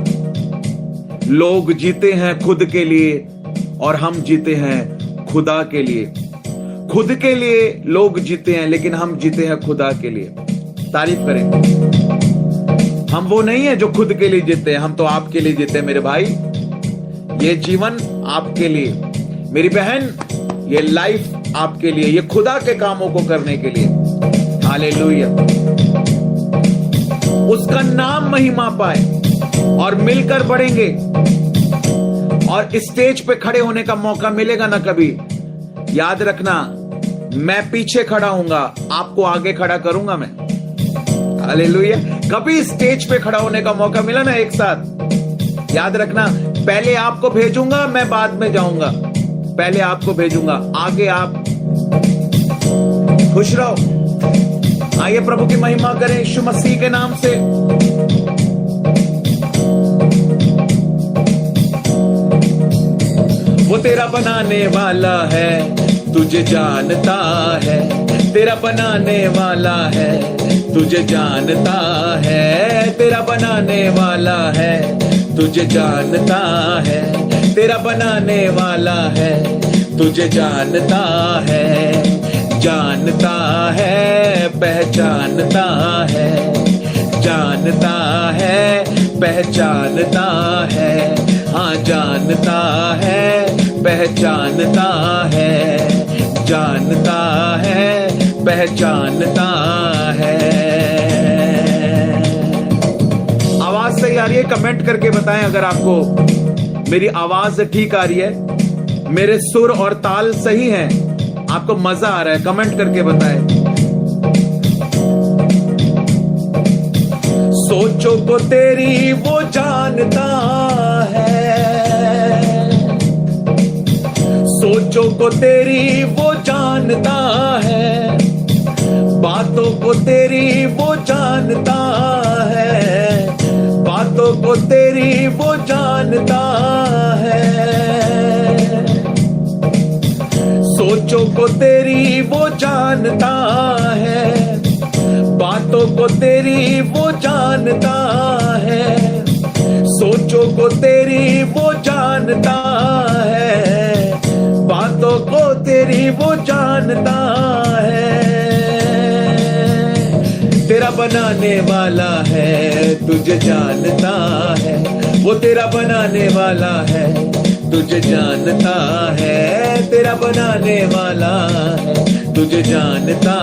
लोग जीते हैं खुद के लिए और हम जीते हैं खुदा के लिए। खुद के लिए लोग जीते हैं लेकिन हम जीते हैं खुदा के लिए। तारीफ करें। हम वो नहीं है जो खुद के लिए जीते हैं, हम तो आपके लिए जीते हैं मेरे भाई। ये जीवन आपके लिए, मेरी बहन, ये लाइफ आपके लिए, ये खुदा के कामों को करने के लिए। हालेलुया। उसका नाम महिमा पाए और मिलकर बढ़ेंगे और स्टेज पे खड़े होने का मौका मिलेगा ना कभी। याद रखना, मैं पीछे खड़ा हूंगा, आपको आगे खड़ा करूंगा मैं। हालेलुया। कभी स्टेज पे खड़ा होने का मौका मिला ना एक साथ, याद रखना, पहले आपको भेजूंगा, मैं बाद में जाऊंगा। पहले आपको भेजूंगा, आगे आप। खुश रहो। आइए प्रभु की महिमा करें यीशु मसीह के नाम से। वो तेरा बनाने वाला है, तुझे जानता है। तेरा बनाने वाला है, तुझे जानता है। तेरा बनाने वाला है, तुझे जानता है। तेरा बनाने वाला है, तुझे जानता है। जानता है, पहचानता है। जानता है, पहचानता है। हाँ, जानता है, पहचानता है। जानता है, पहचानता है। आवाज सही आ रही है? कमेंट करके बताएं अगर आपको मेरी आवाज ठीक आ रही है, मेरे सुर और ताल सही हैं, आपको मजा आ रहा है। कमेंट करके बताएं। सोचो को तेरी वो जानता है। सोचो को तेरी वो जानता है। बातों को तेरी वो जानता है। बातों को तेरी वो जानता है। सोचो को तेरी वो जानता है। बातों को तेरी वो जानता है। सोचो को तेरी वो जानता है। बातों को तेरी वो जानता है। तेरा बनाने वाला है, तुझे जानता है। वो तेरा बनाने वाला है, तुझे जानता है। तेरा बनाने वाला है, तुझे जानता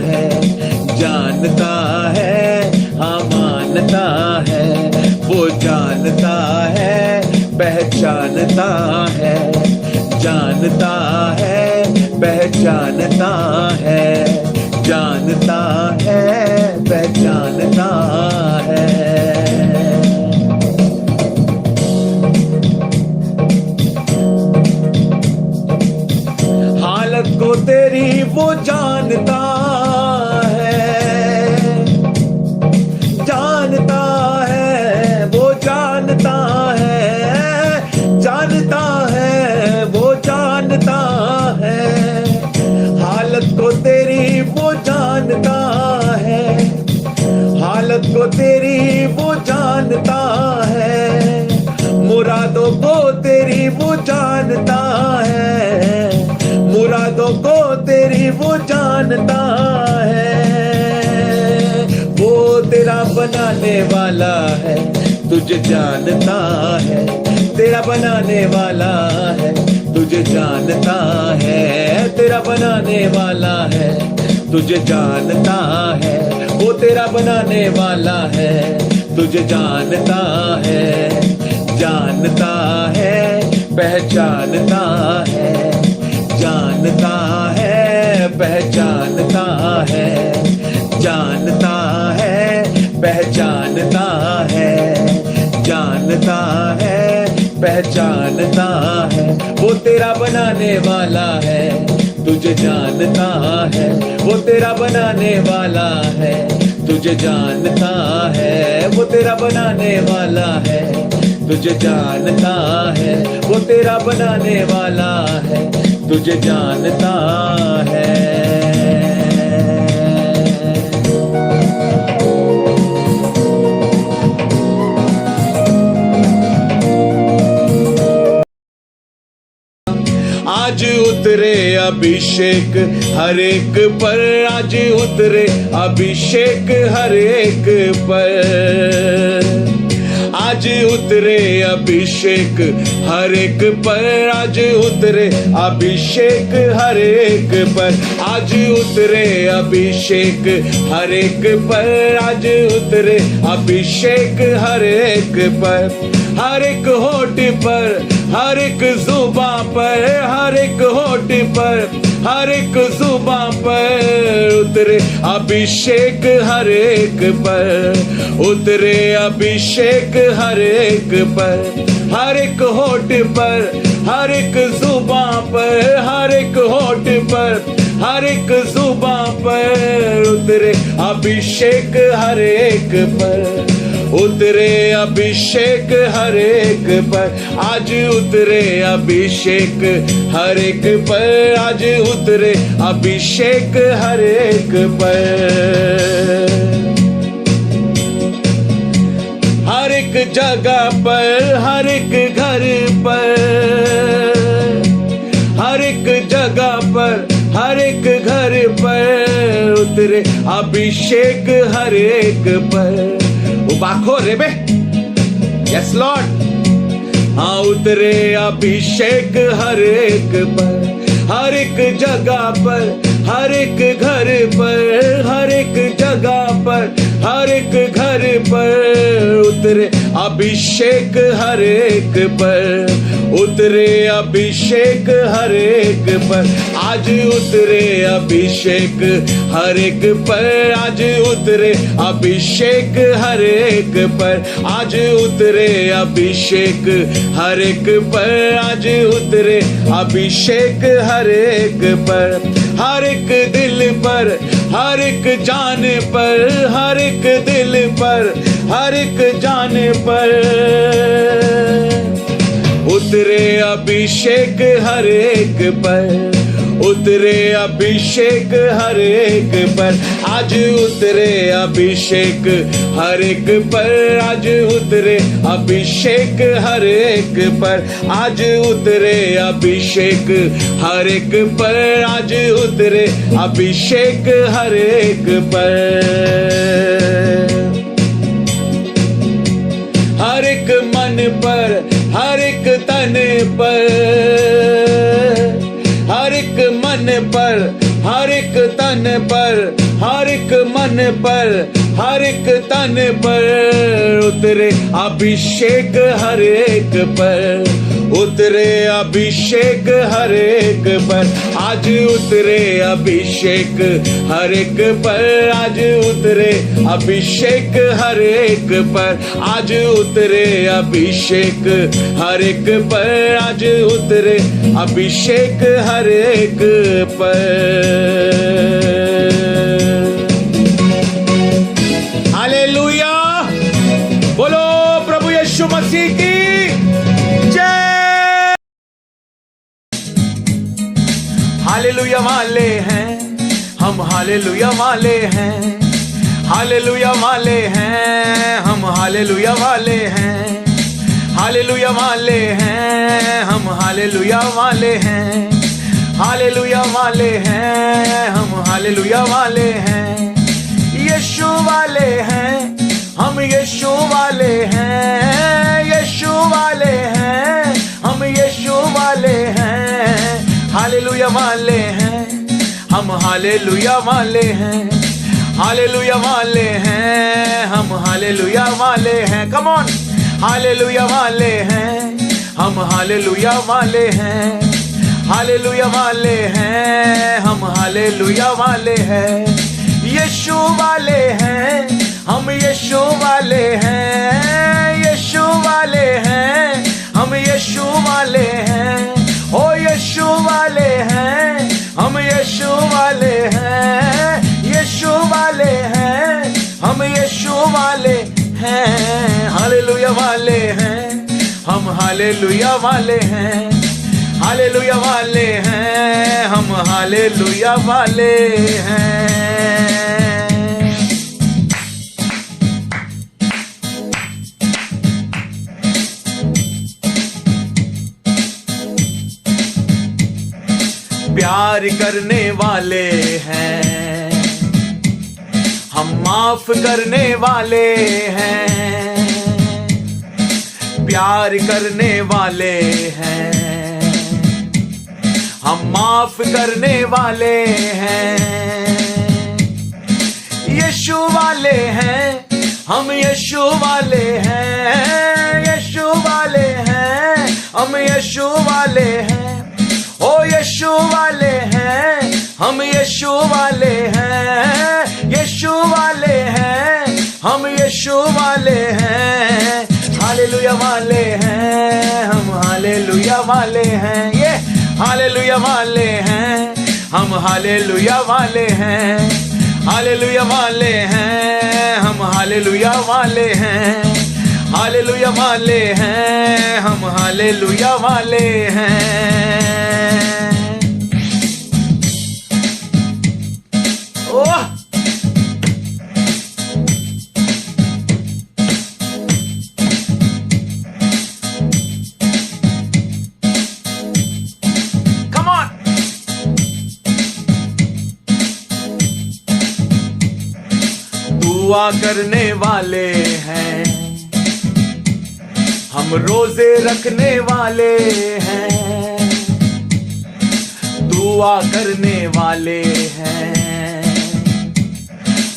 है। जानता है, हाँ मानता है। वो जानता है, पहचानता है। जानता है, पहचानता है। जानता है, पहचानता है। हालत को तेरी वो जानता है। जानता है, वो जानता है। जानता है, वो जानता है। हालत को तेरी वो जानता है। हालत को तेरी वो जानता है। मुरादों को तेरी वो जानता है। मुरादों को तेरी वो जानता है। वो तेरा बनाने वाला है, तुझे जानता है। तेरा बनाने वाला है, तुझे जानता है। तेरा बनाने वाला है, तुझे जानता है। वो तेरा बनाने वाला है, तुझे जानता है। जानता है, पहचानता है। जानता है, पहचानता है। जानता है, पहचानता है। जानता है, पहचानता है। वो तेरा बनाने वाला है, तुझे जानता है। वो तेरा बनाने वाला है, तुझे जानता है। वो तेरा बनाने वाला है, तुझे जानता है। वो तेरा बनाने वाला है, तुझे जानता है। आज उतरे अभिषेक हर एक पर। आज उतरे अभिषेक हर एक पर। आज उतरे अभिषेक हर एक पर। आज उतरे अभिषेक हर एक पर। आज उतरे अभिषेक हर एक पर। आज उतरे अभिषेक हर एक पर। हर एक होठ पर, हर एक जुबां पर, हर एक होठ पर, हर एक जुबां पर उतरे अभिषेक हर एक पर। उतरे अभिषेक हर एक पर। हर एक होठ पर, हर एक जुबां पर, हर एक होठ पर, हर एक जुबां पर उतरे अभिषेक हर एक पर। उतरे अभिषेक हर एक पर। आज उतरे अभिषेक हर एक पर। आज उतरे अभिषेक हर एक पर। हर एक जगह पर, हर एक घर पर, हर एक जगह पर, हर एक घर पर उतरे अभिषेक हर एक पर। उबाखो रेबे, यस लॉर्ड। हाँ उतरे अभिषेक हर एक पर। हर एक जगह पर, हर एक घर पर, हर एक जगह पर, हर एक घर पर उतरे अभिषेक हर एक पर। उतरे अभिषेक हर एक पर। आज उतरे अभिषेक हर एक पर। आज उतरे अभिषेक हर एक पर। आज उतरे अभिषेक हर एक पर। आज उतरे अभिषेक हर एक पर। हर एक दिल पर, हर एक जान पर, हर एक दिल पर, हर एक जान पर उतरे अभिषेक हर एक पर, उतरे अभिषेक हर एक पर, आज उतरे अभिषेक हर एक पर, आज उतरे अभिषेक हर एक पर, आज उतरे अभिषेक हर एक पर, आज उतरे अभिषेक हर एक पर, हर एक मन पर, हर एक तन पर, हर एक मन पर, हर एक तन पर, हर एक मन पर, हर एक तन पर, उतरे अभिषेक हर एक पर, उतरे अभिषेक हर एक पर, आज उतरे अभिषेक हर एक पर, आज उतरे अभिषेक हर एक पर, आज उतरे अभिषेक हर एक पर, आज उतरे अभिषेक हर एक पर। हालेलुया, बोलो प्रभु यीशु मसीह की जय। हालेलुया वाले हैं हम, हालेलुया वाले हैं, हालेलुया वाले हैं हम, हालेलुया वाले हैं, हालेलुया वाले हैं हम, हालेलुया वाले हैं, हालेलुया वाले हैं हम, हालेलुया वाले हैं, यीशु वाले हैं हम, यीशु वाले हैं, यीशु वाले हैं हम, यीशु वाले हैं, हालेलुया वाले हैं हम, हालेलुया वाले हैं, हालेलुया वाले हैं हम, हालेलुया वाले हैं, कम ऑन, हालेलुया वाले हैं हम, हालेलुया वाले हैं, हालेलुया वाले हैं हम, हालेलुया वाले हैं, यीशु वाले हैं हम, यीशु वाले हैं, यीशु वाले हैं हम, यीशु वाले हैं, ओ यीशु वाले हैं हम, यीशु वाले हैं, यीशु वाले हैं हम, यीशु वाले हैं, हालेलुया वाले हैं हम, हालेलुया वाले हैं, हालेलुया वाले हैं हम, हालेलुया वाले हैं। प्यार करने वाले हैं हम, माफ करने वाले हैं, प्यार करने वाले हैं हम, माफ करने वाले हैं, यीशु वाले हैं हम, यीशु वाले हैं, यीशु वाले हैं हम, यीशु वाले हैं, ओ यीशु वाले हैं हम, यीशु वाले हैं, यीशु वाले हैं हम, यीशु वाले हैं, हालेलुया वाले हैं हम, हालेलुया वाले हैं, ये हालेलुया वाले हैं हम, हालेलुया वाले हैं, हालेलुया वाले हैं हम, हालेलुया वाले हैं, हालेलुया वाले हैं हम, हालेलुया वाले हैं। ओह, come on, दुआ करने वाले हैं हम, रोजे रखने वाले हैं, दुआ करने वाले हैं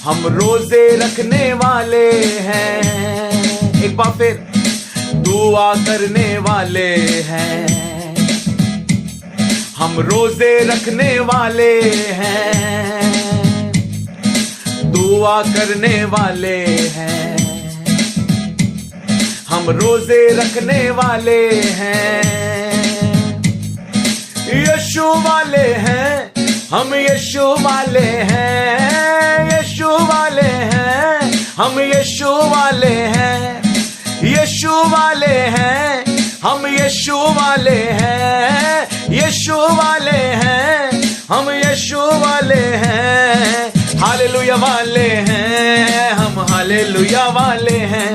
हम, रोजे रखने वाले हैं, एक बार फिर, दुआ करने वाले हैं हम, रोजे रखने वाले हैं, दुआ करने वाले हैं हम, रोजे रखने वाले हैं, यीशु वाले हैं हम, यीशु वाले हैं, यीशु वाले हैं हम, यीशु वाले हैं, यीशु वाले हैं हम, यीशु वाले हैं, यीशु वाले हैं, हम यीशु वाले हैं, हालेलुया वाले हैं, हम हालेलुया वाले हैं,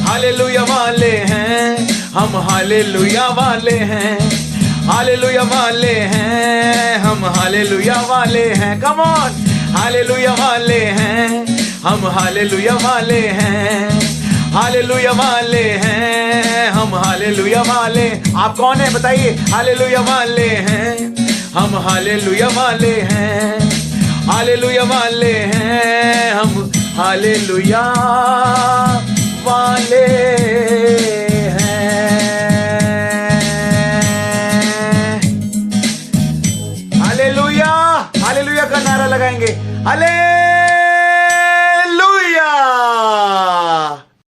हालेलुया वाले हैं, हम हालेलुया वाले हैं, हालेलुया वाले हैं, हम हालेलुया वाले हैं, कम ऑन, हालेलुया वाले हैं, हम हालेलुया वाले हैं, हालेलुया वाले हैं, हम हालेलुया वाले। आप कौन है बताइए? हालेलुया वाले हैं, हम हालेलुया वाले हैं, हालेलुया वाले हैं, हम हालेलुया वाले हैं। हालेलुया, हालेलुया का नारा लगाएंगे, हाले